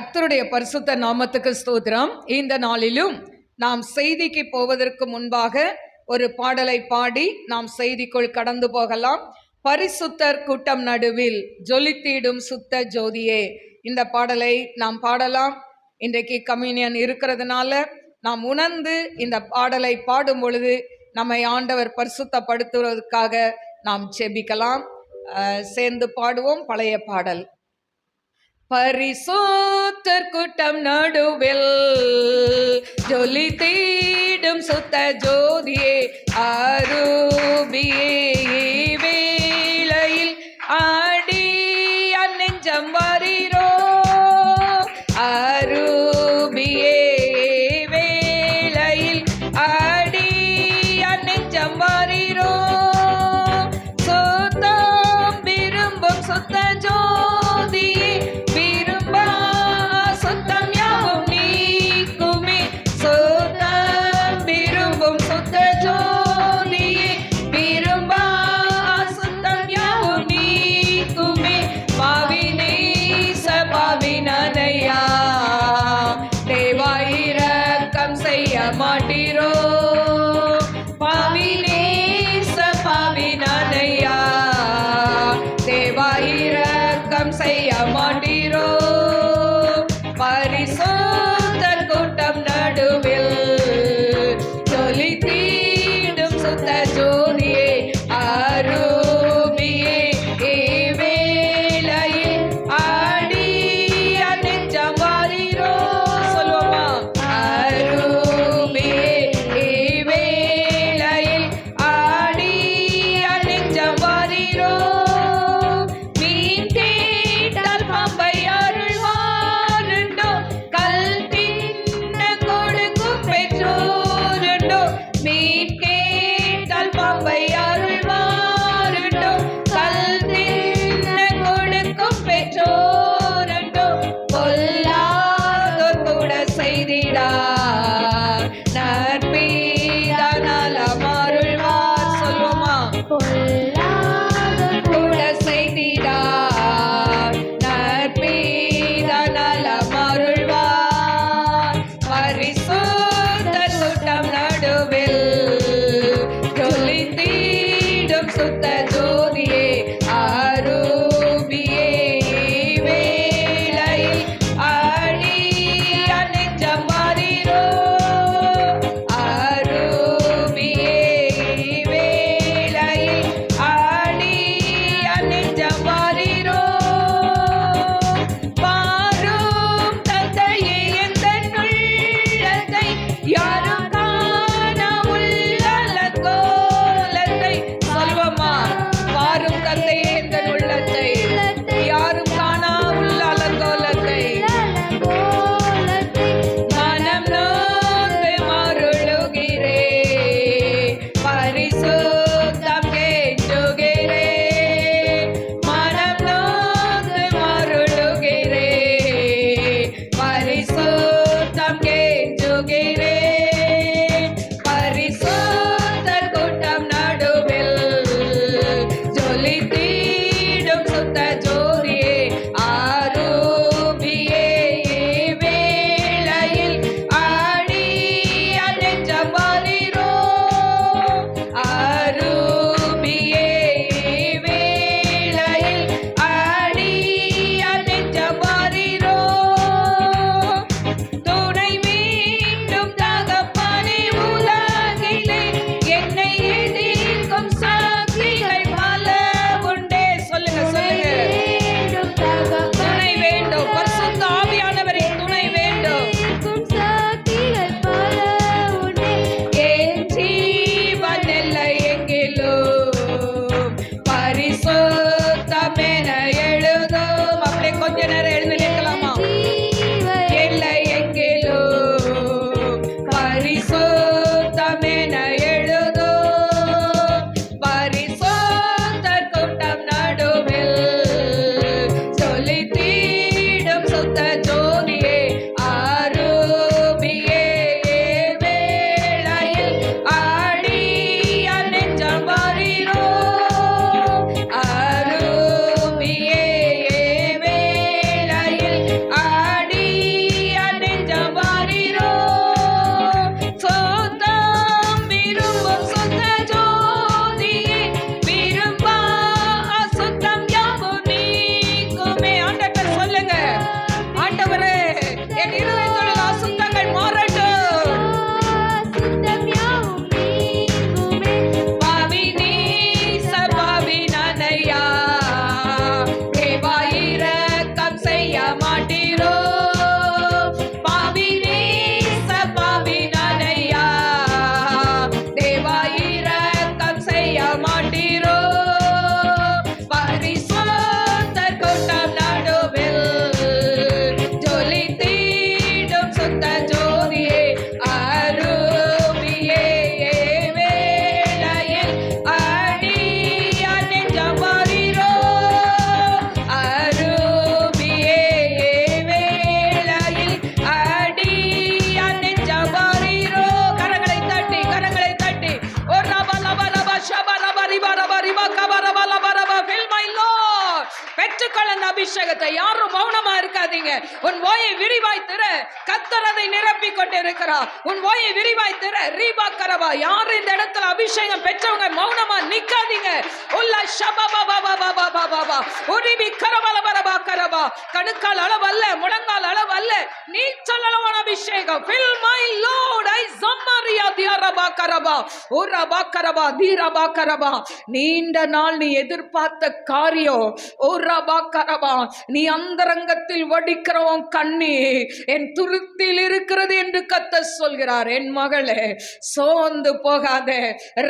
கர்த்தருடைய பரிசுத்த நாமத்துக்கு ஸ்தோத்திரம். இந்த நாளிலும் நாம் செய்திக்கு போவதற்கு முன்பாக ஒரு பாடலை பாடி நாம் செய்திக்குள் கடந்து போகலாம். பரிசுத்தர் கூட்டம் நடுவில் ஜொலித்திடும் சுத்த ஜோதியே, இந்த பாடலை நாம் பாடலாம். இன்றைக்கு கம்யூனியன் இருக்கிறதுனால நாம் உணர்ந்து இந்த பாடலை பாடும் பொழுது நம்மை ஆண்டவர் பரிசுத்தப்படுத்துவதற்காக நாம் செபிக்கலாம். சேர்ந்து பாடுவோம். பழைய பாடல். பரிசுத்தர் கூட்டம் நடுவில் ஜொலித்திடும் சுத்த ஜோதியே, அரூபியே, வேளையில் ஆடி நெஞ்சம் வரீரோ, அரூபியே, வேளையில் ஆடி நெஞ்சம் வரீரோ, சுத்தம் விரும்பும் சுத்த ஜோதியே, மாட்டீரோ பாவினேச பாவினானையா, தேவாயிரக்கம் செய்ய மாட்டீரோ, பரிசுத்தர் கூட்டம் நடுவில் ஜொலித்திடும் சுத்த ஜோதியே, அரூபியே, வேளையில் ஆடி நெஞ்சம் வரீரோ. சொல்லுவோமா? சொல்லுங்க. உன் வாயை விரிவாய் திற, கர்த்தர் அதை நிரப்பிக் கொண்டிருக்கிறார். உன் வாயை விரிவாய் திற. ரீபா கரபா. யார் இந்த இடத்துல அபிஷேகம் பெற்றவங்க மௌனமா நிக்காதீங்க. உள்ள ஷபபபபபபபப உரிபி கரபலபரபா கரபா. கணுக்கால் அளவல்ல, முழங்கால் அளவல்ல, நீ சொல்லலவான அபிஷேகம். fill my lord I zamaria diaraba karaba uraba karaba diraba karaba. நீண்ட நாள் நீ எதிர்பார்த்த காரியம் uraba karaba, நீ அந்தரங்கத்தில் வடிக்கிறவன் கண்ணி என் துருத்தில் இருக்கிறது என்று கர்த்தர் சொல்கிறார். என் மகளே, சோர்ந்து போகாதே.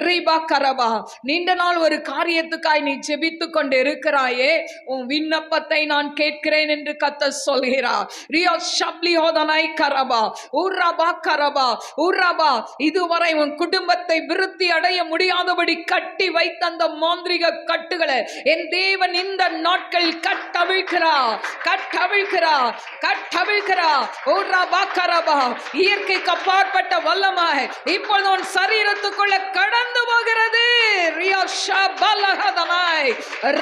ரிபா கரபா. நீண்ட நாள் ஒரு காரியத்துக்காய் நீ ஜெபித்து கொண்டு இருக்கிறாயே, உன் விண்ணப்பத்தை நான் கேட்கிறேன் என்று கர்த்தர் சொல்கிறார். ரியா ஷப்லி ஹோதனை கரபா உரபா கரபா உரபா. இதுவரை உன் குடும்பத்தை விருத்தி அடைய முடியாதபடி கட்டி வைத்த அந்த மாந்திரிக கட்டுகளை என் தேவன் இந்த நாட்களில் கட்டவிழ்கிறார், கட்டவிழ்கிறார், கட்டவிழ்கிறார். உரபா கரபா. இயற்கைக்கு அப்பாற்பட்ட வல்லமாய் இப்பொழுது உன் சரீரத்துக்குள்ள கடந்து போகிறது. ரியா ஷபலஹதனை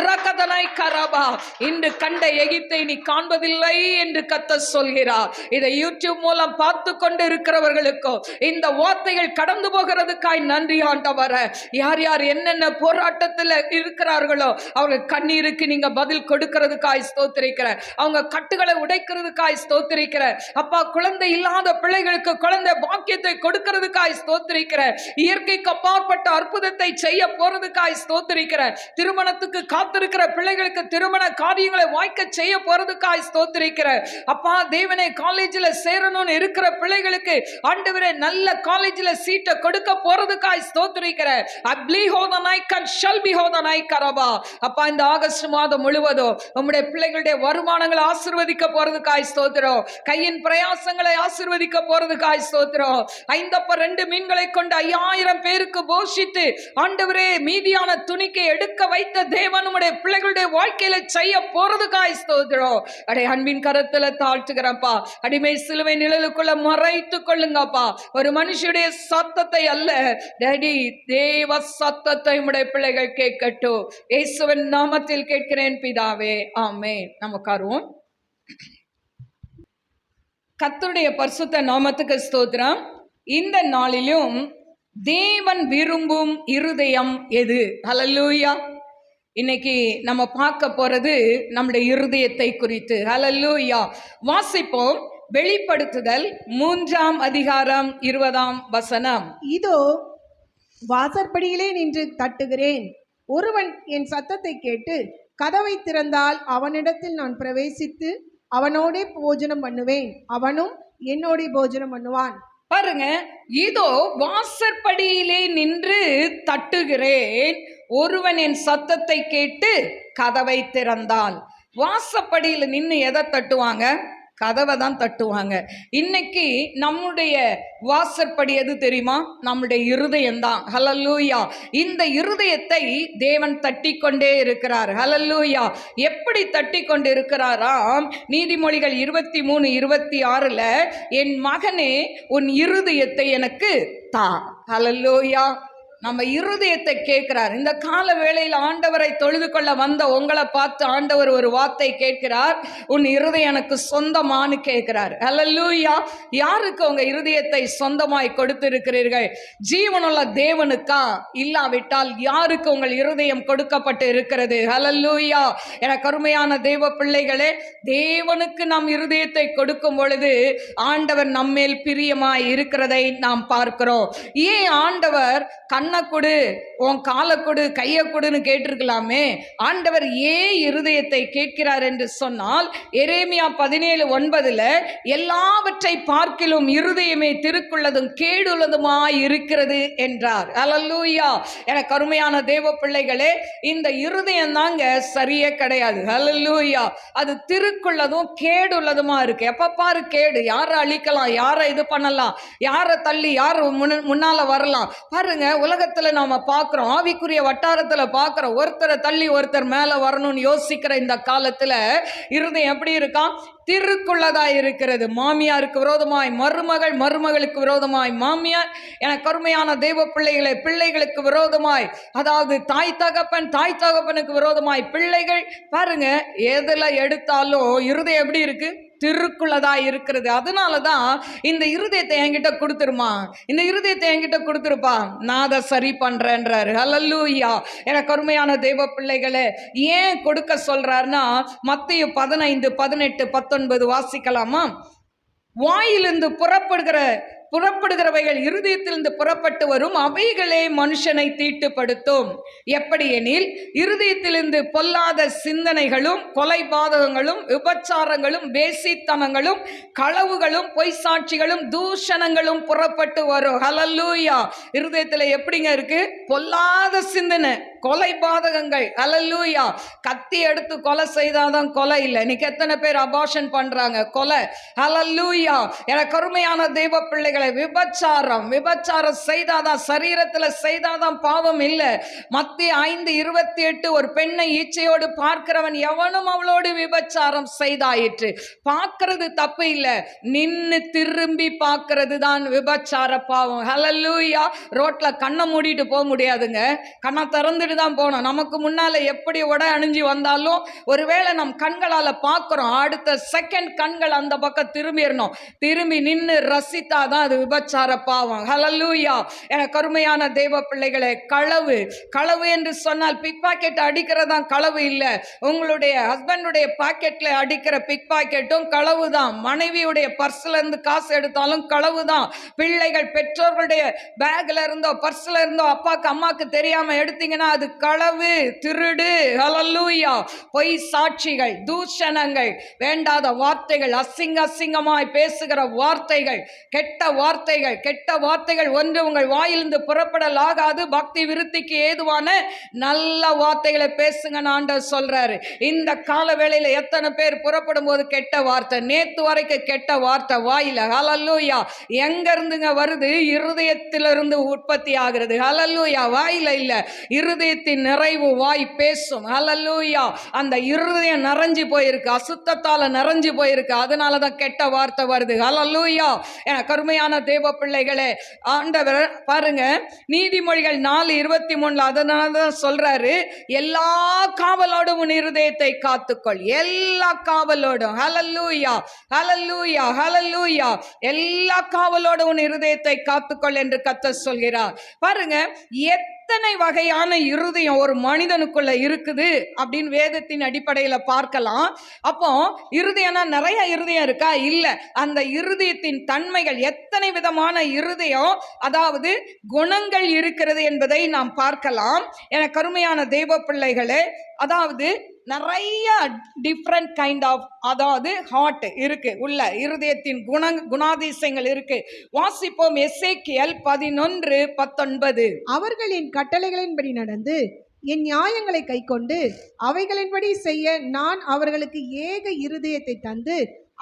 ரகதனை கரபா. இன்று கண்ட எகிப்தை நீ காண்பதில்லை என்று கர்த்தர் சொல்கிறார். இதை யூடியூப் மூலம் பார்த்து கொண்டு இருக்கிறவர்களுக்கோ இந்த வார்த்தைகள் கடந்து போகிறதுக்காய் நன்றி ஆண்டவரே. யார் யார் என்னென்ன போராட்டத்தில் இருக்கிறார்களோ அவங்க கண்ணீருக்கு நீங்க பதில் கொடுக்கிறதுக்காய் ஸ்தோத்திரிக்கிறேன். அவங்க கட்டுகளை உடைக்கிறதுக்காய் ஸ்தோத்திரிக்கிறேன். அப்பா, குழந்தை இல்லாத பிள்ளைகளுக்கு குழந்தை பாக்கியத்தை கொடுக்கிறதுக்காய் ஸ்தோத்திரிக்கிறேன். இயற்கைக்கு அப்பாற்பட்ட அற்புதத்தை செய்ய போறதுக்காய் ஸ்தோத்திரிக்கிறேன். திருமணத்துக்கு காத்திருக்கிற பிள்ளைகளுக்கு திருமண காரியங்களை வாய்க்க செய்ய போறதுக்காய் ஸ்தோத்திரிக்கிறேன். அப்பா தேவனே, காலேஜில் சேரணும்னு இருக்கிற பிள்ளைகளுக்கு ஆண்டவரே நல்ல காலேஜில் சீட்டை கொடுக்க போறதுக்காய் ஸ்தோத்திரிக்கிறேன். அப்பா, இந்த ஆகஸ்ட் மாதம் முழுவதும் உம்முடைய பிள்ளைகளுடைய வருமானங்களை ஆசீர்வதிக்க போறதுக்காய் ஸ்தோத்திரம். கையின் பிரயாசங்களை ஆசீர்வதிக்க போறதுக்காய் ஸ்தோத்திரம். 5 மீன்களை கொண்டு 5000 பேருக்கு போஷித்து ஆண்டவரே மீதியான துணிக்கை எடுக்க வைத்த தேவன் உம்முடைய பிள்ளைகளுடைய வாழ்க்கையில செய்ய போறதுக்காய் ஸ்தோத்திரம். அடே அன்பின் கரத்துல தாழ்த்துகிறப்பா. அடிமை சிலுவை நிழலுக்குள்ள மறைத்துக் கொள்ளுங்கப்பா. ஒரு மனுஷனுடைய சத்தத்தை அல்ல டேடி, தேவ சத்தத்தை உம்முடைய பிள்ளைகள் கேட்கட்டும். இயேசுவின் நாமத்தில் கேட்கிறேன் பிதாவே, ஆமென். நமக்காருவோம். கர்த்தருடைய பரிசுத்த நாமத்துக்கு ஸ்தோத்திரம். இந்த நாளிலும் தேவன் விரும்பும் இருதயம் எது? ஹல்லேலூயா. இன்னைக்கு நம்ம பார்க்க போறது நம்முடைய இருதயத்தை குறித்து. ஹல்லேலூயா. வாசிப்போம். வெளிப்படுத்துதல் 3ஆம் அதிகாரம் 20ஆம் வசனம். இதோ வாசற்படியிலே நின்று தட்டுகிறேன். ஒருவன் என் சத்தத்தை கேட்டு கதவை திறந்தால் அவனிடத்தில் நான் பிரவேசித்து அவனோடே போஜனம் பண்ணுவேன், அவனும் என்னோட போஜனம் பண்ணுவான். பாருங்க, இதோ வாசற்படியிலே நின்று தட்டுகிறேன். ஒருவன் என் சத்தத்தை கேட்டு கதவை திறந்தால். வாசப்படியில் நின்று எதை தட்டுவாங்க? கதவை தான் தட்டுவாங்க. இன்னைக்கு நம்முடைய வாசற்படி எது தெரியுமா? நம்முடைய இருதயம் தான். ஹல்லேலூயா. இந்த இருதயத்தை தேவன் தட்டி கொண்டே இருக்கிறார். ஹல்லேலூயா. எப்படி தட்டி கொண்டு இருக்கிறாராம்? நீதிமொழிகள் 23:26 என் மகனே உன் இருதயத்தை எனக்கு தா. ஹல்லேலூயா. நம்ம இருதயத்தை கேட்கிறார். இந்த கால வேளையில் ஆண்டவரை தொழுது கொள்ள வந்த உங்களை பார்த்து ஆண்டவர் ஒரு வார்த்தை கேட்கிறார். உன் இருதயம் எனக்கு சொந்தமானு கேட்கிறார். ஹல்லேலூயா. யாருக்கு உங்க இருதயத்தை சொந்தமாய் கொடுத்திருக்கிறீர்கள்? ஜீவனுள்ள தேவனுக்கா? இல்லாவிட்டால் யாருக்கு உங்கள் இருதயம் கொடுக்கப்பட்டு இருக்கிறது? ஹல்லேலூயா. எனக்கு அருமையான தேவ பிள்ளைகளே, தேவனுக்கு நாம் இருதயத்தை கொடுக்கும் பொழுது ஆண்டவர் நம்மேல் பிரியமாய் இருக்கிறதை நாம் பார்க்கிறோம். ஏன் ஆண்டவர் கண்ணை கொடு, உன் காலை கொடு, கையை கொடுன்னு கேட்டிருக்கலாமே. ஆண்டவர் ஏன் இருதயத்தை கேட்கிறார் என்று சொன்னால், எரேமியா 17:9 எல்லாவற்றை பார்க்கிலும் இருதயமே திருக்குள்ளதும் கேடுள்ளதுமாய் இருக்கிறது என்றார். ஹல்லேலூயா. எனக்கு அருமையான தேவ பிள்ளைகளே, இந்த இருதயம் தாங்க சரியே கிடையாது. ஹல்லேலூயா. அது திருக்குள்ளதும் கேடுள்ளதுமா இருக்கு. எப்ப பாரு கேடு. யாரை அழிக்கலாம், யாரை இது பண்ணலாம், யாரை தள்ளி யார் முன்னால வரலாம். பாருங்க, உலகத்துல நாம பார்க்கிறோம், ஆவிக்குரிய வட்டாரத்துல பார்க்கிறோம், ஒருத்தரை தள்ளி ஒருத்தர் மேல வரணும்னு யோசிக்கிற இந்த காலத்துல இருதயம் எப்படி இருக்கான்? திருக்குள்ளதா இருக்கிறது. மாமியாருக்கு விரோதமாய் மருமகள், மருமகளுக்கு விரோதமாய் மாமியார். என கருமையான தெய்வ பிள்ளைகளை, பிள்ளைகளுக்கு விரோதமாய், அதாவது தாய் தகப்பன், தாய் தகப்பனுக்கு விரோதமாய் பிள்ளைகள். பாருங்க, எதுல எடுத்தாலும் இருதயம் எப்படி இருக்கு? திருக்குள்ளதா இருக்கிறது. அதனாலதான் இந்த இருதயத்தை என்கிட்ட கொடுத்துருமா, இந்த இருதயத்தை என்கிட்ட கொடுத்துருப்பா, நான் அதை சரி பண்றேன்றாரு. ஹல்லேலூயா. எனக்கு அருமையான தெய்வ பிள்ளைகளே, ஏன் கொடுக்க சொல்றாருன்னா மத்தேயு 15, 18, 19 வாசிக்கலாமா? வாயிலிருந்து புறப்படுகிறவைகள் இருதயத்திலிருந்து புறப்பட்டு வரும், அவைகளே மனுஷனை தீட்டுப்படுத்தும். எப்படி எனில், இருதயத்திலிருந்து பொல்லாத சிந்தனைகளும், கொலைபாதகங்களும், விபச்சாரங்களும், வேசித்தனங்களும், களவுகளும், பொய் சாட்சிகளும், தூஷணங்களும் புறப்பட்டு வரும். ஹல்லேலூயா. இருதயத்துல எப்படிங்க இருக்கு? பொல்லாத சிந்தனை, கொலைபாதகங்கள். ஹல்லேலூயா. கத்தி எடுத்து கொலை செய்தாதான் கொலை இல்லை. இன்னைக்கு எத்தனை பேர் அபார்ஷன் பண்றாங்க? கொலை. ஹல்லேலூயா. எனக்கு அருமையான தெய்வ பிள்ளைகளை, விபச்சாரம் செய்தாதான், சரீரத்துல செய்தாதான் பாவம் இல்லை. மத்தேயு 5:28, ஒரு பெண்ணை இச்சையோடு பார்க்கிறவன் எவனும் அவளோடு விபச்சாரம் செய்தாயிற்று. பார்க்கிறது தப்பு இல்லை, நின்னு திரும்பி பார்க்கிறது தான் விபச்சார பாவம். ஹல்லேலூயா. ரோட்ல கண்ணை மூடிட்டு போக முடியாதுங்க, கண்ணை திறந்துட்டு தான் போகணும். நமக்கு முன்னால எப்படி உடை அணிஞ்சு வந்தாலும் ஒருவேளை நம் கண்களால பார்க்கிறோம், அடுத்த செகண்ட் கண்கள் அந்த பக்கம் திரும்பிடணும். திரும்பி நின்று ரசித்தாதான் அது விபச்சார பாவம். ஹல்லேலூயா. எனக்கு அருமையான தெய்வ பிள்ளைகளே, களவு என்று சொன்னால் பிக் பாக்கெட் அடிக்கிறதான் களவு இல்லை. உங்களுடைய ஹஸ்பண்டுடைய பாக்கெட்ல அடிக்கிற பிக் பாக்கெட்டும் களவு தான். மனைவியுடைய பர்ஸ்ல இருந்து காசு எடுத்தாலும் களவு தான். பிள்ளைகள் பெற்றோர்களுடைய பேக்ல இருந்தோ பர்ஸ்ல இருந்தோ அப்பாக்கு அம்மாக்கு தெரியாம எடுத்தீங்கன்னா அது களவு, திருடு. ஹல்லேலூயா. பொய் சாட்சிகள், தூஷணங்கள், வேண்டாத வார்த்தைகள், அசிங்கமாய் பேசுகிற வார்த்தைகள், கெட்ட வார்த்தைகள் ஒன்று உங்கள் வாயிலிருந்து புறப்படலாகாது. பக்தி விருத்திக்கு ஏதுவான நல்ல வார்த்தைகளை பேசுங்க ஆண்டவர் சொல்றாரு. இந்த கால வேளையில எத்தனை பேர் புறப்படும் போது கெட்ட வார்த்தை, நேத்து வரைக்கும் கெட்ட வார்த்தை வாயில. ஹல்லேலூயா. எங்க இருந்துங்க வருது? இருதயத்திலிருந்து உற்பத்தி ஆகிறது. ஹல்லேலூயா. வாயில இல்ல, இருதயத்தின் நிறைவு வாய் பேசும். ஹல்லேலூயா. அந்த இருதயம் நிறைஞ்சு போயிருக்கு, அசுத்தத்தால நிறைஞ்சு போயிருக்கு, அதனாலதான் கெட்ட வார்த்தை வருது. ஹல்லேலூயா. எனக்கு அருமையான தேவ பிள்ளைகளே, ஆண்டவர் பாருங்க, நீதிமொழிகள் 4:23 அதனாலதான் சொல்றாரு, எல்லா காவலோடும் உன் இருதயத்தை காத்துக்கொள். எல்லா காவலோடும். ஹல்லேலூயா. ஹல்லேலூயா. ஹல்லேலூயா. எல்லா காவலோடும் உன் இருதயத்தை காத்துக்கொள் என்று கர்த்தர் சொல்கிறார். பாருங்க, எத்தனை வகையான இருதயம் ஒரு மனிதனுக்குள்ள இருக்குது அப்படின்னு வேதத்தின் அடிப்படையில பார்க்கலாம். அப்போ இருதயம்னா நிறைய இருதயம் இருக்கா? இல்ல. அந்த இருதயத்தின் தன்மைகள், எத்தனை விதமான இருதயம், அதாவது குணங்கள் இருக்கிறது என்பதை நாம் பார்க்கலாம். என கருமையான தெய்வ பிள்ளைகளே, அதாவது நிறைய டிஃப்ரெண்ட் கைண்ட் ஆஃப், அதாவது ஹார்ட் இருக்கு, உள்ள இருதயத்தின் குணாதிசயங்கள் இருக்கு. வாசிப்போம் எசேக்கியேல் 11:19. அவர்களின் கட்டளைகளின்படி நடந்து என் நியாயங்களை கைக்கொண்டு அவைகளின்படி செய்ய நான் அவர்களுக்கு ஏக இருதயத்தை தந்து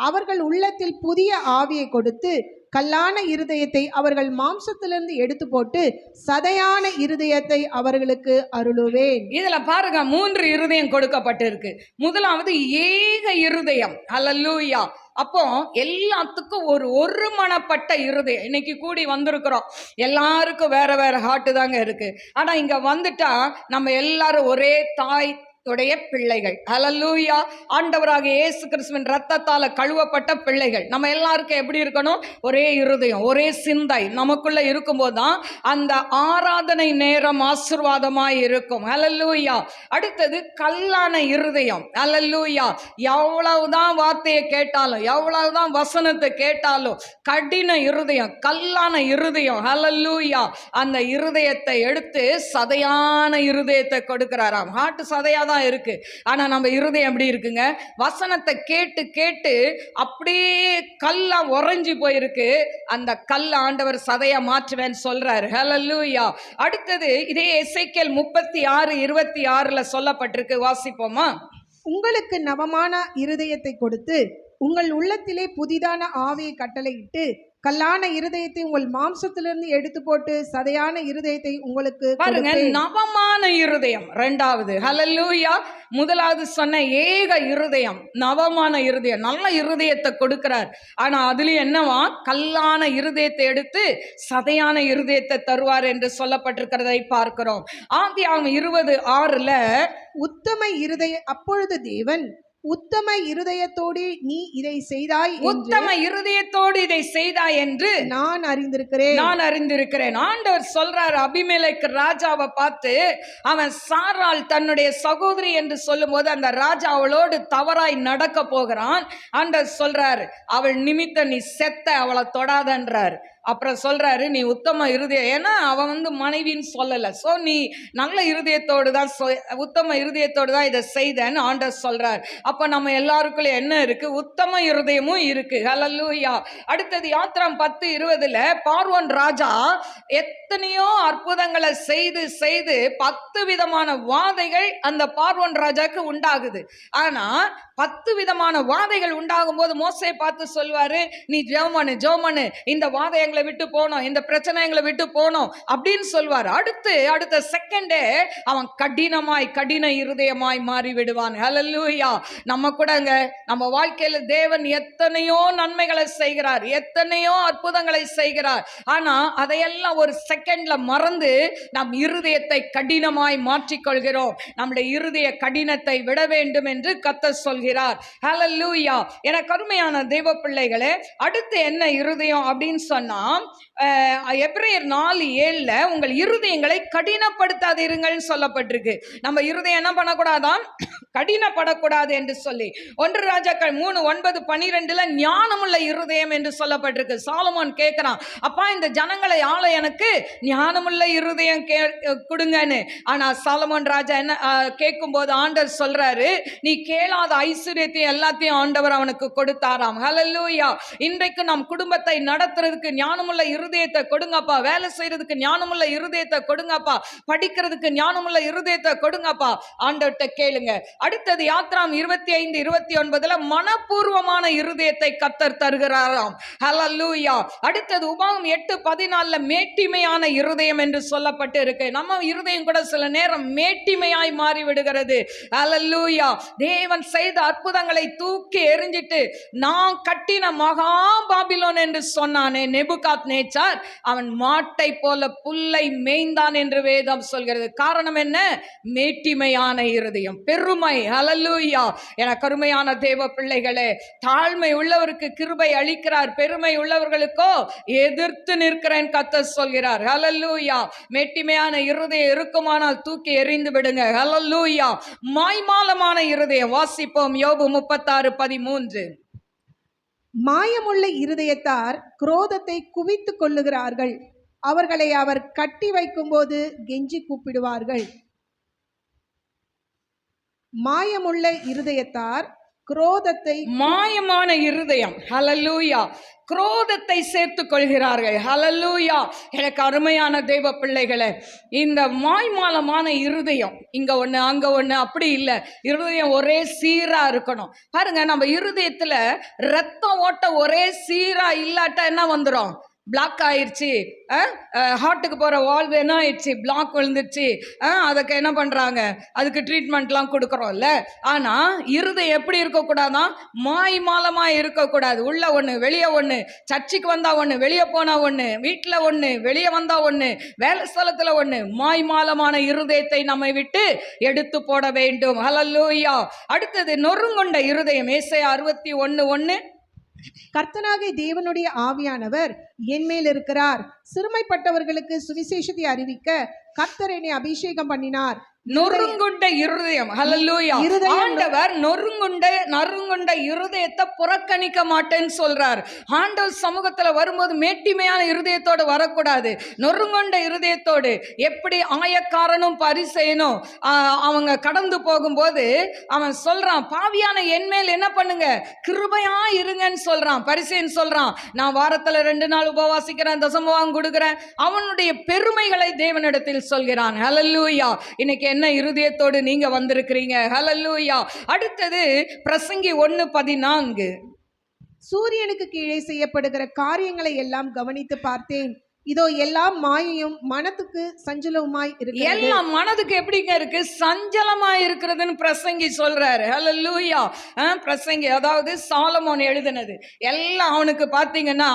அவர்கள் உள்ளத்தில் புதிய ஆவியை கொடுத்து கல்லான இருதயத்தை அவர்கள் மாம்சத்திலிருந்து எடுத்து போட்டு சதையான இருதயத்தை அவர்களுக்கு அருளுவேன். இதுல பாருங்க, 3 இருதயம் கொடுக்கப்பட்டிருக்கு. முதலாவது ஏக இருதயம். ஹல்லேலூயா. அப்போ எல்லாத்துக்கும் ஒருமனப்பட்ட இருதயம். இன்னைக்கு கூடி வந்திருக்கிறோம், எல்லாருக்கும் வேற வேற ஹார்ட் தாங்க இருக்கு. ஆனா இங்க வந்துட்டா நம்ம எல்லாரும் ஒரே தாய் உடைய பிள்ளைகள். ஹல்லேலூயா. ஆண்டவராகிய இயேசு கிறிஸ்துவின் இரத்தத்தால கழுவப்பட்ட பிள்ளைகள். நம்ம எல்லாருக்கும் எப்படி இருக்கணும்? ஒரே இருதயம், ஒரே சிந்தை நமக்குள்ள இருக்கும்போது தான் அந்த ஆராதனை நேரம் ஆசீர்வாதமாய் இருக்கும். ஹல்லேலூயா. அடுத்தது கல்லான இருதயம். ஹல்லேலூயா. எவ்வளவுதான் வார்த்தையை கேட்டாலும், எவ்வளவுதான் வசனத்தை கேட்டாலும் கடின இருதயம், கல்லான இருதயம். ஹல்லேலூயா. அந்த இருதயத்தை எடுத்து சதையான இருதயத்தை கொடுக்கிறாராம். ஹார்ட் சதையாதான் இருக்கு, ஆனா நம்ம இருதயம் எப்படி இருக்குங்க? வசனத்தை கேட்டு கேட்டு அப்படியே கல்லா உறைஞ்சு போயிருக்கு. அந்த கல்ல ஆண்டவர் சதையா மாற்றுவேன்னு சொல்றாரு. ஹல்லேலூயா. அடுத்தது இதே எசேக்கியேல் 36:26 சொல்லப்பட்டிருக்கு. வாசிப்போமா? உங்களுக்கு நவமான இருதயத்தை கொடுத்து உங்கள் உள்ளத்திலே புதிதான ஆவியை கட்டளையிட்டு கல்லான இருதயத்தை உங்கள் மாம்சத்திலிருந்து எடுத்து போட்டு சதையான இருதயத்தை உங்களுக்கு பாருங்க, நவமான இருதயம் இரண்டாவது. ஹல்லேலூயா. முதலாவது சொன்ன ஏக இருதயம், நவமான இருதயம், நல்ல இருதயத்தை கொடுக்கிறார். ஆனா அதுலயும் என்னவா? கல்லான இருதயத்தை எடுத்து சதையான இருதயத்தை தருவார் என்று சொல்லப்பட்டிருக்கிறதை பார்க்கிறோம். ஆதியாகமம் 20:6 உத்தம இருதய அப்பொழுது தேவன் உத்தம இருதயத்தோடு நீ இதை செய்தாய் என்று உத்தம இருதயத்தோடு இதை செய்தாய் என்று நான் அறிந்திருக்கிறேன். நான் அறிந்திருக்கிறேன். ஆண்டவர் சொல்றாரு அபிமெலேக்கு ராஜாவை பார்த்து, அவன் சாராள் தன்னுடைய சகோதரி என்று சொல்லும் போது அந்த ராஜா அவளோடு தவறாய் நடக்க போகிறான். ஆண்டவர் சொல்றாரு, அவள் நிமித்த நீ செத்த, அவளை தொடாதன்றார். அப்புறம் சொல்றாரு, நீ உத்தம இருதயம், ஏன்னா அவன் மனைவின்னு சொல்லல, சோ நீ நல்ல இருதயத்தோடு தான் உத்தம இருதயத்தோடு தான் இதை செய்தன்னு ஆண்டவர் சொல்றார். அப்ப நம்ம எல்லாருக்குள்ள என்ன இருக்கு? உத்தம இருதயமும் இருக்கு. ஹல்லேலூயா. அடுத்தது யாத்திராம் 10:20 பார்வோன் ராஜா எத்தனையோ அற்புதங்களை செய்து செய்து 10 விதமான வாதைகள் அந்த பார்வோன் ராஜாக்கு உண்டாகுது. ஆனா 10 விதமான வாதைகள் உண்டாகும் போது மோசே பார்த்து சொல்வாரு, நீ ஜெபம் பண்ணு, இந்த வாதை எங்களை விட்டு போனோம், இந்த பிரச்சனை எங்களை விட்டு போனோம் அப்படின்னு சொல்வார். அடுத்த செகண்டே அவன் கடின இருதயமாய் மாறி விடுவான். ஹல்லேலூயா. நம்ம கூடங்க நம்ம வாழ்க்கையில தேவன் எத்தனையோ நன்மைகளை செய்கிறார், எத்தனையோ அற்புதங்களை செய்கிறார். ஆனா அதையெல்லாம் ஒரு செகண்ட்ல மறந்து நம் இருதயத்தை கடினமாய் மாற்றிக்கொள்கிறோம். நம்முடைய இருதய கடினத்தை விட வேண்டும் என்று கர்த்தர் சொல்கிறார். ஹல்லேலூயா. எனக்கு அருமையான தெய்வ பிள்ளைகளே, அடுத்து என்ன இருதயம் அப்படின்னு சொன்னா, எபிரேயர் 4:7 உங்கள் இருதயங்களை கடினப்படுத்தாதீர்கள் சொல்லப்பட்டிருக்கு. நம்ம இருதயம் என்ன பண்ணக்கூடாதாம்? கடினப்படக்கூடாது என்று சொல்லி 1 ராஜாக்கள் 3:9-12 ஞானமுள்ள இருதயம் என்று சொல்லப்பட்டிருக்கு. சாலமோன் கேட்கிறான், அப்பா இந்த ஜனங்களை ஆள எனக்கு ஞானமுள்ள இருதயம் கொடுங்கன்னு. ஆனா சாலமோன் ராஜா என்ன கேட்கும் போது ஆண்டவர் சொல்றாரு, நீ கேளாத ஐஸ்வர்யத்தையும் எல்லாத்தையும் ஆண்டவர் அவனுக்கு கொடுத்தாராம். ஹல்லேலூயா. இன்றைக்கு நம் குடும்பத்தை நடத்துறதுக்கு ஞானமுள்ள இருதயத்தை கொடுங்கப்பா, வேலை செய்யறதுக்கு ஞானமுள்ள இருதயத்தை கொடுங்கப்பா, படிக்கிறதுக்கு ஞானமுள்ள இருதயத்தை கொடுங்கப்பா, ஆண்டவர்கிட்ட கேளுங்க. அடுத்தது யாத்திராம் 25:29 மனப்பூர்வமான இருதயத்தை கர்த்தர் தருகிறாராம். ஹல்லேலூயா. அடுத்தது உபாகம் 8:14 மேட்டிமையான இருதயம் என்று சொல்லப்பட்டு இருக்கு. நம்ம இருதயம் கூட சில நேரம் மேட்டிமையாய் மாறி விடுகிறது. ஹல்லேலூயா. தேவன் செய்த அற்புதங்களை தூக்கி எறிஞ்சிட்டு நான் கட்டின மகா பாபிலோன் என்று சொன்னானே நேபுகாத் நேச்சார், அவன் மாட்டை போல புல்லை மேய்ந்தான் என்று வேதம் சொல்கிறது. காரணம் என்ன? மேட்டிமையான இருதயம், பெருமை. ஹல்லேலூயா. என கருமையான தேவ பிள்ளைகளே, தாழ்மை உள்ளவருக்கு கிருபை அளிக்கிறார், பெருமை உள்ளவர்களுக்கோ எதிர்த்து நிற்கிறேன் கர்த்தர் சொல்கிறார். ஹல்லேலூயா. மேட்டிமையான இருதயம் இருக்குமானால் தூக்கி எறிந்து விடுங்க. ஹல்லேலூயா. மாய்மாலமான இருதயம் வாசிப்போம். யோபு 36:13 மாயமுள்ள இருதயத்தார் குரோதத்தை குவித்துக் கொள்ளுகிறார்கள், அவர்களை அவர் கட்டி வைக்கும் போது கெஞ்சி கூப்பிடுவார்கள். மாயமுள்ள இருதயத்தார் குரோதத்தை, மாயமான இருதயம். ஹல்லேலூயா. குரோதத்தை சேர்த்துக் கொள்கிறார்கள். ஹல்லேலூயா. எனக்கு அருமையான தெய்வ பிள்ளைகளே, இந்த மாய்மாலமான இருதயம் இங்க ஒண்ணு அங்க ஒண்ணு அப்படி இல்லை. இருதயம் ஒரே சீரா இருக்கணும். பாருங்க, நம்ம இருதயத்துல ரத்தம் ஓட்ட ஒரே சீரா இல்லாட்டா என்ன வந்துடும்? பிளாக் ஆயிடுச்சு, ஹார்ட்டுக்கு போகிற வால்வ் என்ன ஆயிடுச்சு, பிளாக் விழுந்துருச்சு, அதுக்கு என்ன பண்ணுறாங்க, அதுக்கு ட்ரீட்மெண்ட்லாம் கொடுக்குறோம்ல. ஆனால் இருதயம் எப்படி இருக்கக்கூடாதான்? மாய்மாலமாக இருக்கக்கூடாது. உள்ள ஒன்று வெளியே ஒன்று, சர்ச்சுக்கு வந்தால் ஒன்று, வெளியே போனால் ஒன்று, வீட்டில் ஒன்று, வெளியே வந்தால் ஒன்று, வேலை ஸ்தலத்தில் ஒன்று. மாய்மாலமான இருதயத்தை நம்மை விட்டு எடுத்து போட வேண்டும். ஹல்லேலூயா. அடுத்தது நொறுங்குண்ட இருதயம். ஏசாயா 61:1 கர்த்தனாகிய தேவனுடைய ஆவியானவர் என் மேல் இருக்கிறார், சிறுமைப்பட்டவர்களுக்கு சுவிசேஷத்தை அறிவிக்க கர்த்தர் என்னை அபிஷேகம் பண்ணினார். நொறுங்குண்ட இருதயம். ஹல்லேலூயா. ஆண்டவர் நறுங்குண்ட இருதயத்தை புறக்கணிக்க மாட்டேன்னு சொல்றார். ஆண்டவர் சமூகத்துல வரும்போது மேட்டிமையான இருதயத்தோடு வரக்கூடாது, நொறுங்குண்ட இருதயத்தோடு. எப்படி ஆயக்காரனும் பரிசேயனும் அவங்க கடந்து போகும்போது அவன் சொல்றான், பாவியான என் மேல் என்ன பண்ணுங்க, கிருபையா இருங்கன்னு சொல்றான். பரிசேயன் சொல்றான், நான் வாரத்துல 2 நாள் உபவாசிக்கிறேன், தசமபாகம் கொடுக்கிறேன். அவனுடைய பெருமைகளை தேவனிடத்தில் சொல்கிறான். ஹல்லேலூயா. இன்னைக்கு என்ன இருதயத்தோடு நீங்க வந்திருக்கிறீங்க? ஹல்லேலூயா. அடுத்தது பிரசங்கி 1:14 சூரியனுக்கு கீழே செய்யப்படுகிற காரியங்களை எல்லாம் கவனித்து பார்த்தேன், இதோ எல்லாம் மாயையும் மனத்துக்கு சஞ்சலவுமாய் இருக்கிறது. எல்லாம் மனதுக்கு எப்படிங்க இருக்கு? சஞ்சலமா இருக்கிறதுன்னு பிரசங்கி சொல்றாரு. ஹல்லேலூயா. பிரசங்கி அதாவது சாலமோன் எழுதினது எல்லாம் அவனுக்கு பாத்தீங்கன்னா,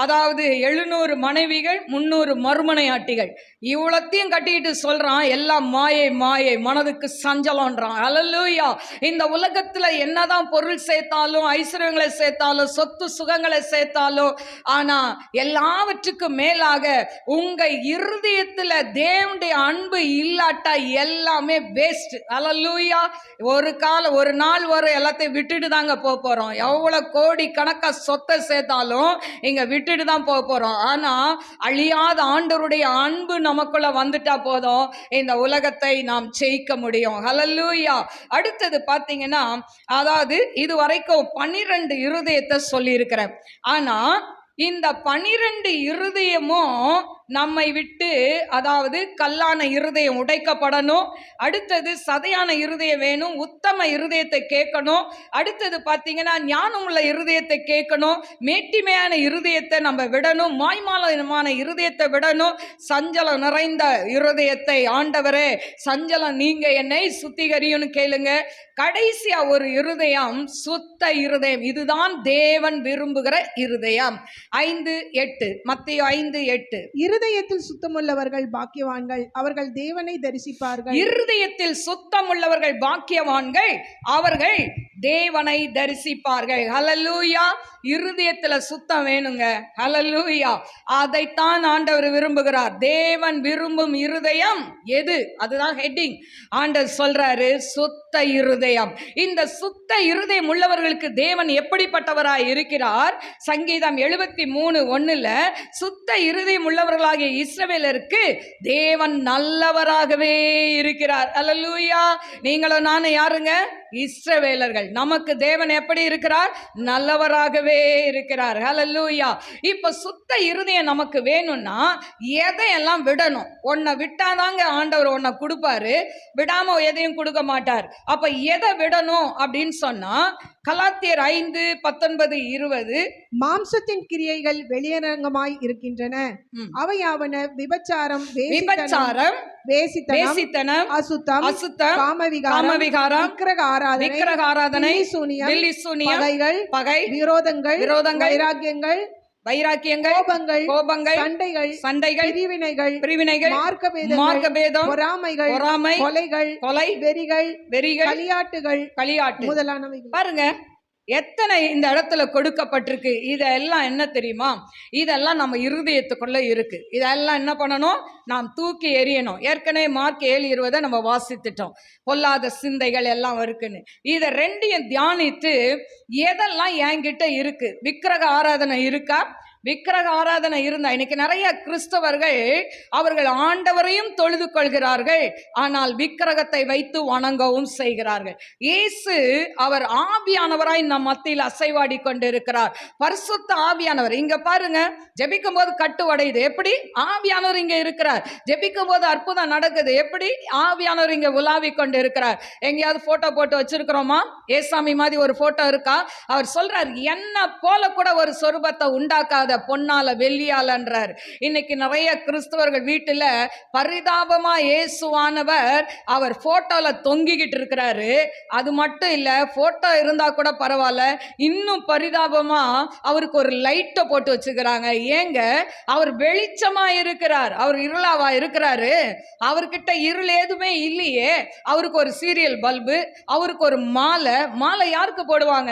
அதாவது 700 மனைவிகள் 300 மறுமனையாட்டிகள் இவ்வளத்தையும் கட்டிட்டு சொல்றான், எல்லாம் மாயை மாயை, மனதுக்கு சஞ்சலம்ன்றான். ஹல்லேலூயா. இந்த உலகத்துல என்னதான் பொருள் சேர்த்தாலும், ஐஸ்வர்யங்களை சேர்த்தாலும், சொத்து சுகங்களை சேர்த்தாலும், ஆனா எல்லாவற்றுக்கும் மேலாக உங்க இருதயத்துல தேவனுடைய அன்பு இல்லாட்டா எல்லாமே வேஸ்ட். ஹல்லேலூயா. ஒரு நாள் வரும் எல்லாத்தையும் விட்டுட்டு தாங்க போறோம். எவ்வளவு கோடி கணக்கா சொத்தை சேர்த்தாலும் இங்க விட்டுட்டு தான் போறோம். ஆனா அழியாத ஆண்டவருடைய அன்பு நமக்குள்ள வந்துட்டா போதும், இந்த உலகத்தை நாம் ஜெயிக்க முடியும். ஹல்லேலூயா. அடுத்தது பாத்தீங்கன்னா, அதாவது இது வரைக்கும் 12 இருதயத்தை சொல்லி இருக்கிறேன். ஆனா இந்த 12 இருதயமும் நம்மை விட்டு, அதாவது கல்லான இருதயம் உடைக்கப்படணும். அடுத்தது சதையான இருதயம் வேணும். உத்தம இருதயத்தை கேட்கணும். அடுத்தது பார்த்தீங்கன்னா ஞானம் உள்ள இருதயத்தை கேட்கணும். மேட்டிமையான இருதயத்தை நம்ம விடணும். மாய்மாலமான இருதயத்தை விடணும். சஞ்சலம் நிறைந்த இருதயத்தை, ஆண்டவரே சஞ்சலம் நீங்க என்னை சுத்திகரியும்னு கேளுங்க. கடைசியா ஒரு இருதயம், சுத்த இருதயம். இதுதான் தேவன் விரும்புகிற இருதயம். 5:8 மத்தேயு 5:8. இருதயத்தில் சுத்தமுள்ளவர்கள் பாக்கியவான்கள், அவர்கள் தேவனை தரிசிப்பார்கள். இருதயத்தில் சுத்தமுள்ளவர்கள் பாக்கியவான்கள், அவர்கள் தேவனை தரிசிப்பார்கள். ஹல்லேலூயா. இருதயத்துல சுத்தம் வேணுங்க. ஹல்லேலூயா. அதைத்தான் ஆண்டவர் விரும்புகிறார். தேவன் விரும்பும் இருதயம் எது? அதுதான் ஹெட்டிங். ஆண்டவர் சொல்றாரு, சுத்த இருதயம். இந்த சுத்த இருதயம் உள்ளவர்களுக்கு தேவன் எப்படிப்பட்டவராய் இருக்கிறார்? சங்கீதம் 73:1 சுத்த இருதயம் உள்ளவர்களாகிய இஸ்ரவேலருக்கு தேவன் நல்லவராகவே இருக்கிறார். ஹல்லேலூயா. நீங்களும் நானும் யாருங்க? இஸ்ரவேலர்கள். நமக்கு தேவன் எப்படி இருக்கிறார்? நல்லவராகவே இருக்கிறார். ஹல்லேலூயா. இப்ப சுத்த இருதயம் நமக்கு வேணும்னா எதையெல்லாம் விடணும்? ஒன்ன விட்டாதாங்க ஆண்டவர் ஒன்ன கொடுப்பாரு, விடாம எதையும் கொடுக்க மாட்டார். அப்ப எதை விடணும் அப்படின்னு சொன்னா, கலாத்தியர் 5:19-20 மாம்சத்தின் கிரியைகள் வெளியரங்கமாய் இருக்கின்றன. அவையாவன விபச்சாரம், வேசித்தனம், அசுத்தம், காமவிகாரம், விக்கிரக ஆராதனை, பகை, விரோதங்கள், வைராக்கியங்கள், கோபங்கள், சண்டைகள், பிரிவினைகள், மார்க்கபேதம், பொறாமை, கொலை, வெறிகள், களியாட்டு முதலானவைகள். பாருங்க எத்தனை இந்த இடத்துல கொடுக்கப்பட்டிருக்கு. இதெல்லாம் என்ன தெரியுமா? இதெல்லாம் நம்ம இருதயத்துக்குள்ள இருக்கு. இதெல்லாம் என்ன பண்ணணும்? நாம் தூக்கி எறியணும். ஏற்கனவே மார்க் 7:20 நம்ம வாசித்துட்டோம். பொல்லாத சிந்தைகள் எல்லாம் இருக்குன்னு. இதை ரெண்டையும் தியானித்து எதெல்லாம் என்கிட்ட இருக்கு? விக்கிரக ஆராதனை இருக்கா? விக்கிரக ஆராதனை இருந்தா, இன்னைக்கு நிறைய கிறிஸ்தவர்கள் அவர்கள் ஆண்டவரையும் தொழுது கொள்கிறார்கள், ஆனால் விக்கிரகத்தை வைத்து வணங்கவும் செய்கிறார்கள். இயேசு அவர் ஆவியானவராய் நம் மத்தியில் அசைவாடி கொண்டிருக்கிறார். பரிசுத்த ஆவியானவர். இங்க பாருங்க, ஜெபிக்கும் போது கட்டு உடையுது. எப்படி? ஆவியானவர் இங்க இருக்கிறார். ஜெபிக்கும் போது அற்புதம் நடக்குது. எப்படி? ஆவியானவர் இங்க உலாவி கொண்டு இருக்கிறார். எங்கேயாவது போட்டோ போட்டு வச்சிருக்கிறோமா? ஏசாமி மாதிரி ஒரு போட்டோ இருக்கா? அவர் சொல்றார், என்ன போல கூட ஒரு சொரூபத்தை உண்டாக்காத பொன்னால வெள்ளியாலன்றார். இன்னைக்கு நிறைய கிறிஸ்தவர்கள் வீட்டுல பரிதாபமா இயேசுவானவர் அவர் போட்டோல தொங்கிக்கிட்டு இருக்கிறாரு. அது மட்டும் இல்ல, போட்டோ இருந்தா கூட பரவாயில்ல, இன்னும் பரிதாபமா அவருக்கு ஒரு லைட்டை போட்டு வச்சுக்கிறாங்க. ஏங்க? அவர் வெளிச்சமா இருக்கிறார், அவர் இருளாவா இருக்கிறாரு? அவர்கிட்ட இருள் எதுவுமே இல்லையே. அவருக்கு ஒரு சீரியல் பல்பு, அவருக்கு ஒரு மாலை யாருக்கு போடுவாங்க?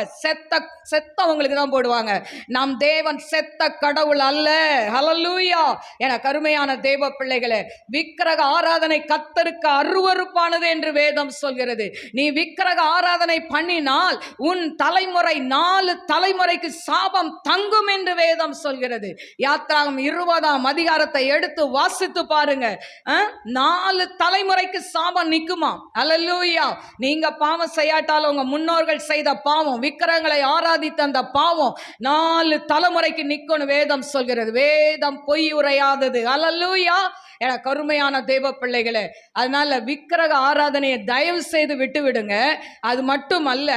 செத்தவங்களுக்கு தான் போடுவாங்க. நம் தேவன் செத்த கடவுள் அல்ல. ஹல்லேலூயா. என கருமையான தேவ பிள்ளைகளே, விக்கிரக ஆராதனை கர்த்தருக்கு அருவருப்பானது என்று வேதம் சொல்கிறது. நீ விக்கிரக ஆராதனை பண்ணினால் உன் தலைமுறை 4 தலைமுறைக்கு சாபம் தங்கும் என்று வேதம் சொல்கிறது. யாத்ராகமம் 20 எடுத்து வாசித்து பாருங்க. 4 தலைமுறைக்கு சாபம் நிக்குமா? ஹல்லேலூயா. நீங்க பாவம் செய்யாட்டாலும் உங்க முன்னோர்கள் செய்த பாவம், விக்கிரகங்களை ஆராதித்த அந்த பாவம் 4 தலைமுறைக்கு நிக்கும் வேதம் சொல்கிறது. வேதம் பொய் உரையாதது. ஹல்லேலூயா. எனக்கு கருமையான தேவ பிள்ளைகளே, அதனால விக்கிரக ஆராதனையை தயவு செய்து விட்டு விடுங்க. அது மட்டுமல்ல,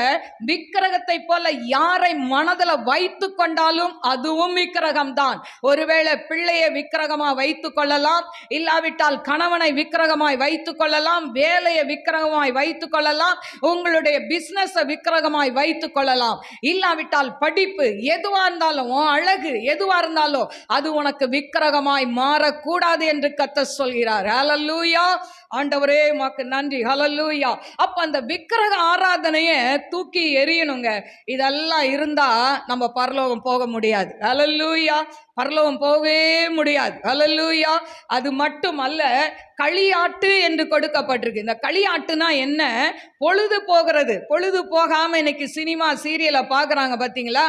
விக்கிரகத்தை போல யாரை மனதில் வைத்து கொண்டாலும் அதுவும் விக்கிரகம் தான். ஒருவேளை பிள்ளையை விக்கிரகமா வைத்துக் கொள்ளலாம், இல்லாவிட்டால் கணவனை விக்கிரகமாய் வைத்துக் கொள்ளலாம், வேலையை விக்கிரகமாய் வைத்துக் கொள்ளலாம், உங்களுடைய பிசினஸ் விக்கிரகமாய் வைத்துக் கொள்ளலாம், இல்லாவிட்டால் படிப்பு எதுவா இருந்தாலும், அழகு எதுவா இருந்தாலும் அது உனக்கு விக்கிரகமாய் மாறக்கூடாது என்று கர்த்தர் சொல்கிறார். ஹல்லேலூயா. ஆண்டவரே உமக்கு நன்றி. ஹல்லேலூயா. அப்ப அந்த விக்கிரக ஆராதனையை தூக்கி எறியணுங்க. இதெல்லாம் இருந்தா நம்ம பரலோகம் போக முடியாது. ஹல்லேலூயா. பரலோகம் போகவே முடியாது. ஹல்லேலூயா. அது மட்டுமல்ல, களியாட்டு என்று கொடுக்கப்பட்டிருக்கு. இந்த களியாட்டுனா என்ன? பொழுது போகிறது. பொழுது போகாம இன்னைக்கு சினிமா சீரியலை பார்க்குறாங்க பார்த்தீங்களா?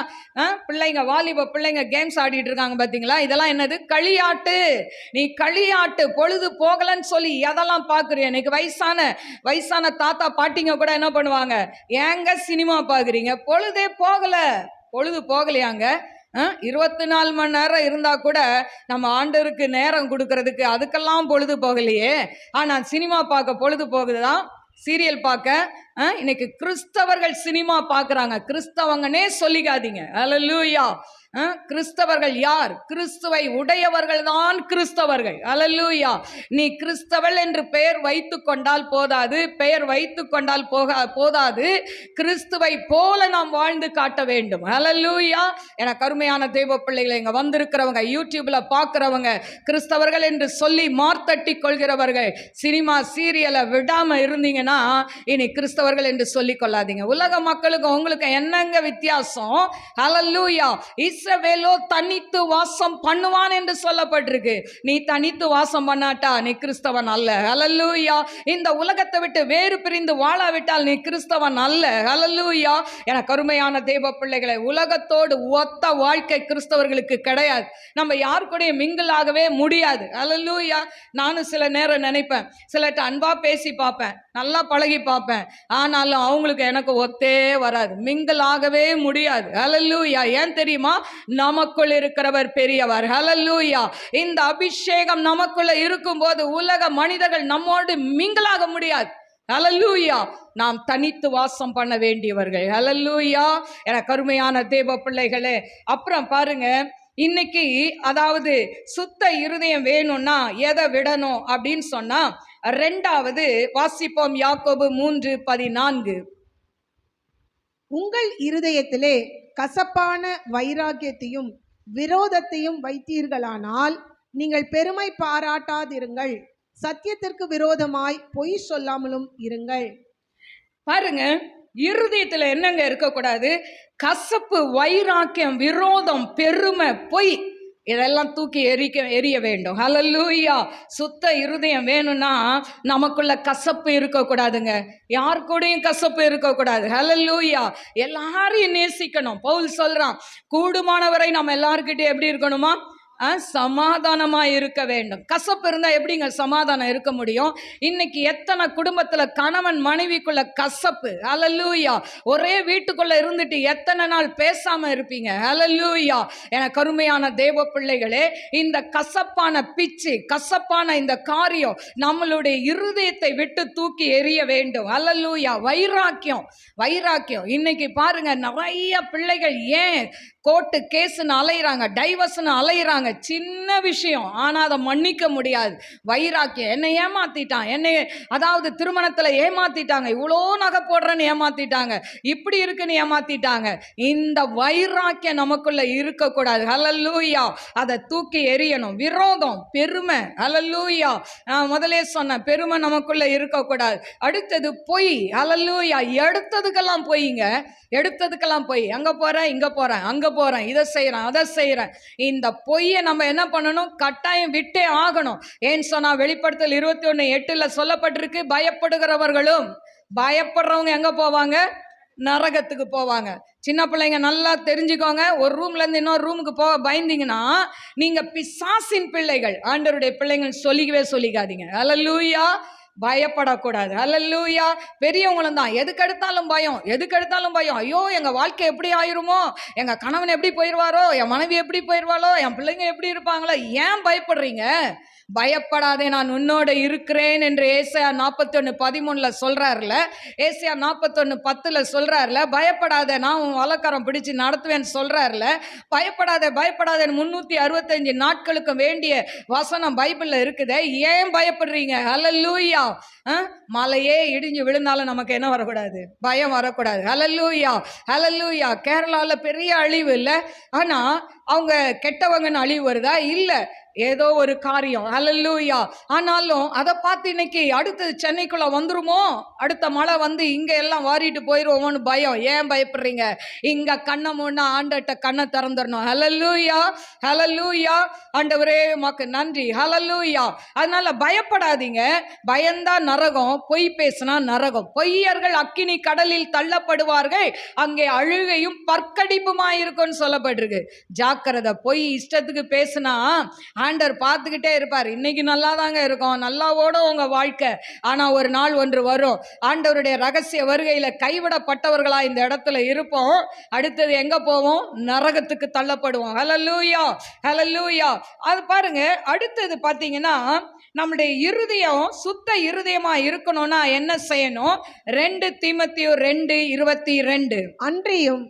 பிள்ளைங்க, வாலிப பிள்ளைங்க கேம்ஸ் ஆடிட்டு இருக்காங்க பார்த்தீங்களா? இதெல்லாம் என்னது? களியாட்டு. நீ களியாட்டு பொழுது போகலன்னு சொல்லி எதெல்லாம் பார்க்குறிய? இன்னைக்கு வயசான தாத்தா பாட்டிங்க கூட என்ன பண்ணுவாங்க? ஏங்க சினிமா பார்க்குறீங்க? பொழுதே போகல. பொழுது போகலையாங்க? 24 மணி நேரம் இருந்தா கூட நம்ம ஆண்டவருக்கு நேரம் கொடுக்கறதுக்கு அதுக்கெல்லாம் பொழுது போகலையே. ஆனா சினிமா பார்க்க பொழுது போகுதுதான், சீரியல் பார்க்க. இன்னைக்கு கிறிஸ்தவர்கள் சினிமா பார்க்குறாங்க. கிறிஸ்தவங்கனே சொல்லிக்காதீங்க. ஹல்லேலூயா. கிறிஸ்தவர்கள் யார்? கிறிஸ்துவை உடையவர்கள் தான் கிறிஸ்தவர்கள். ஹல்லேலூயா. நீ கிறிஸ்தவள் என்று பெயர் வைத்துக் கொண்டால் போதாது, பெயர் வைத்துக் கொண்டால் போதாது, கிறிஸ்துவை போல நாம் வாழ்ந்து காட்ட வேண்டும். ஹல்லேலூயா. என கருமையான தெய்வ பிள்ளைகளை, இங்க வந்திருக்கிறவங்க, யூடியூப்ல பார்க்கிறவங்க, கிறிஸ்தவர்கள் என்று சொல்லி மார்த்தட்டி கொள்கிறவர்கள், சினிமா சீரியலை விடாம இருந்தீங்கன்னா இனி கிறிஸ்தவர்கள் என்று சொல்லிக் கொள்ளாதீங்க. உலக மக்களுக்கு உங்களுக்கு என்னங்க வித்தியாசம்? ஹல்லேலூயா. இஸ்ரவேலோ தனித்து வாசம் பண்ணுவான் என்று சொல்லப்பட்டிருக்கு. நீ தனித்து வாசம் பண்ணாட்டா நீ கிறிஸ்தவன் அல்ல. ஹல்லேலூயா. இந்த உலகத்தை விட்டு வேறு பிரிந்து வாழாவிட்டால் நீ கிறிஸ்தவன் அல்ல. ஹல்லேலூயா. என கருமையான தேவ பிள்ளைகளை, உலகத்தோடு ஒத்த வாழ்க்கை கிறிஸ்தவர்களுக்கு கிடையாது. நம்ம யார் கூட மிங்கிள் ஆகவே முடியாது. ஹல்லேலூயா. நானும் சில நேரம் நினைப்பேன், சிலர்கிட்ட அன்பா பேசி பார்ப்பேன், நல்லா பழகி பார்ப்பேன், ஆனாலும் அவங்களுக்கு எனக்கு ஒத்தே வராது, மிங்கிள் ஆகவே முடியாது. ஹல்லேலூயா. ஏன் தெரியுமா? நமக்குள் இருக்கிறவர் பெரியவர். ஹல்லேலூயா. இந்த அபிஷேகம் நமக்குள்ள இருக்கும்போது உலக மனிதர்கள் நம்மோடு மிங்கிளாக முடியாது. ஹல்லேலூயா. நாம் தனித்து வாசம் பண்ண வேண்டியவர்கள். ஹல்லேலூயா. என கருமையான தேவ பிள்ளைகளே, அப்புறம் பாருங்க, இன்னைக்கு அதாவது சுத்த இருதயம் வேணும்னா எதை விடணும் அப்படின்னு சொன்னா, ரெண்டாவது வாசிப்போம், யாக்கோபு 3:14. உங்கள் இருதயத்திலே கசப்பான வைராக்கியத்தையும் விரோதத்தையும் வைத்தீர்களானால் நீங்கள் பெருமை பாராட்டாதிருங்கள், சத்தியத்திற்கு விரோதமாய் பொய் சொல்லாமலும் இருங்கள். பாருங்க, இருதயத்துல என்னங்க இருக்கக்கூடாது? கசப்பு, வைராக்கியம், விரோதம், பெருமை, பொய், இதெல்லாம் தூக்கி எரிய வேண்டும். ஹல்லேலூயா. சுத்த இருதயம் வேணும்னா நமக்குள்ள கசப்பு இருக்கக்கூடாதுங்க. யார் கூடயும் கசப்பு இருக்கக்கூடாது. ஹல்லேலூயா. எல்லாரையும் நேசிக்கணும். பவுல் சொல்றான், கூடுமானவரை நம்ம எல்லார்கிட்டயும் எப்படி இருக்கணுமா? சமாதானமா இருக்க வேண்டும். கசப்பு இருந்தா எப்படிங்க சமாதானம் இருக்க முடியும்? இன்னைக்கு எத்தனை குடும்பத்துல கணவன் மனைவிக்குள்ள கசப்பு. ஹல்லேலூயா. ஒரே வீட்டுக்குள்ள இருந்துட்டு எத்தனை நாள் பேசாம இருப்பீங்க? ஹல்லேலூயா. என கருமையான தேவ பிள்ளைகளே, இந்த கசப்பான பிச்சு, கசப்பான இந்த காரியம் நம்மளுடைய இருதயத்தை விட்டு தூக்கி எறிய வேண்டும். ஹல்லேலூயா. வைராக்கியம். இன்னைக்கு பாருங்க, நிறைய பிள்ளைகள் ஏன் கோர்ட்டு கேஸ்ன்னு அலையிறாங்க, டைவர்ஸ்ன்னு அலையிறாங்க. சின்ன விஷயம், ஆனால் அதை மன்னிக்க முடியாது. வைராக்கியம். என்னை ஏமாத்திட்டான், அதாவது திருமணத்தில் ஏமாத்திட்டாங்க, இவ்வளோ நகை போடுறேன்னு ஏமாத்திட்டாங்க, இப்படி இருக்குன்னு ஏமாத்திட்டாங்க. இந்த வைராக்கியம் நமக்குள்ள இருக்கக்கூடாது. ஹல்லேலூயா. அதை தூக்கி எறியணும். விரோதம், பெருமை. ஹல்லேலூயா. நான் முதலே சொன்னேன், பெருமை நமக்குள்ள இருக்கக்கூடாது. அடுத்தது பொய். ஹல்லேலூயா. எடுத்ததுக்கெல்லாம் பொய்ங்க. அங்கே போகிறேன், இங்கே போகிறேன், அங்கே போகிறேன், இதை செய்கிறேன், அதை செய்கிறேன். இந்த பொய்யை நம்ம என்ன பண்ணணும்? கட்டாயம் விட்டே ஆகணும். ஏன்னு சொன்னால் வெளிப்படுத்தல் 21:8 சொல்லப்பட்டிருக்கு, பயப்படுறவங்க எங்கே போவாங்க? நரகத்துக்கு போவாங்க. சின்ன பிள்ளைங்க நல்லா தெரிஞ்சுக்கோங்க, ஒரு ரூம்ல இருந்து இன்னொரு ரூமுக்கு போக பயந்தீங்கன்னா நீங்க பிசாசின் பிள்ளைகள். ஆண்டவருடைய பிள்ளைகள் சொல்லிக்காதீங்க. ஹல்லேலூயா. பயப்படக்கூடாது. ஹல்லேலூயா. பெரியவங்களும் தான் எதுக்கெடுத்தாலும் பயம். ஐயோ, எங்க வாழ்க்கை எப்படி ஆயிருமோ, எங்க கணவன் எப்படி போயிடுவாரோ, என் மனைவி எப்படி போயிடுவாளோ, என் பிள்ளைங்க எப்படி இருப்பாங்களோ. ஏன் பயப்படுறீங்க? பயப்படாதே நான் உன்னோட இருக்கிறேன் என்று ஏசாயா 41:13 சொல்றாருல, ஏசாயா 41:10 சொல்றாருல, பயப்படாத நான் உன் வலக்கரம் பிடிச்சு நடத்துவேன்னு சொல்றாருல, பயப்படாத பயப்படாத 365 நாட்களுக்கு வேண்டிய வசனம் பைபிள்ல இருக்குதே, ஏன் பயப்படுறீங்க? ஹல்லேலூயா. மலையே இடிஞ்சு விழுந்தாலும் நமக்கு என்ன வரக்கூடாது? பயம் வரக்கூடாது. ஹல்லேலூயா ஹல்லேலூயா. கேரளால பெரிய அழிவு இல்லை, ஆனா அவங்க கெட்டவங்கன்னு அழிவு வருதா? இல்லை, ஏதோ ஒரு காரியம். ஹல்லேலூயா. ஆனாலும் அதை பார்த்து இன்னைக்கு அடுத்தது சென்னைக்குள்ள வந்துருமோ, அடுத்த மழை வந்து இங்க எல்லாம் வாரிட்டு போயிருவோமோன்னு பயம். ஏன் பயப்படுறீங்க? இங்க கண்ணை மூணா ஆண்டட்ட கண்ணை திறந்துடணும். ஹல்லேலூயா ஹல்லேலூயா. ஆண்டவரே உமக்கு நன்றி. ஹல்லேலூயா. அதனால பயப்படாதீங்க. பயந்தா நரகம், பொய் பேசினா நரகம். பொய்யர்கள் அக்கினி கடலில் தள்ளப்படுவார்கள், அங்கே அழுகையும் பற்கடிப்புமாயிருக்கும்னு சொல்லப்பட்டிருக்கு. ஜாக்கிரதை. பொய் இஷ்டத்துக்கு பேசினா ஆண்டவர் பார்த்துக்கிட்டே இருப்பார். இன்னைக்கு நல்லா தாங்க இருக்கும், நல்லா ஓடும் உங்க வாழ்க்கை. ஆனா ஒரு நாள் ஒன்று வரும், ஆண்டவருடைய ரகசிய வருகையில கைவிடப்பட்டவர்களா இந்த இடத்துல இருப்போம். அடுத்தது எங்க போவோம்? நரகத்துக்கு தள்ளப்படுவோம். ஹல்லேலூயா ஹல்லேலூயா. அது பாருங்க, அடுத்தது பார்த்தீங்கன்னா நம்முடைய இருதயம் சுத்த இருதயமா இருக்கணும்னா என்ன செய்யணும்? 2 தீமோத்தேயு 2:22. அன்றியும்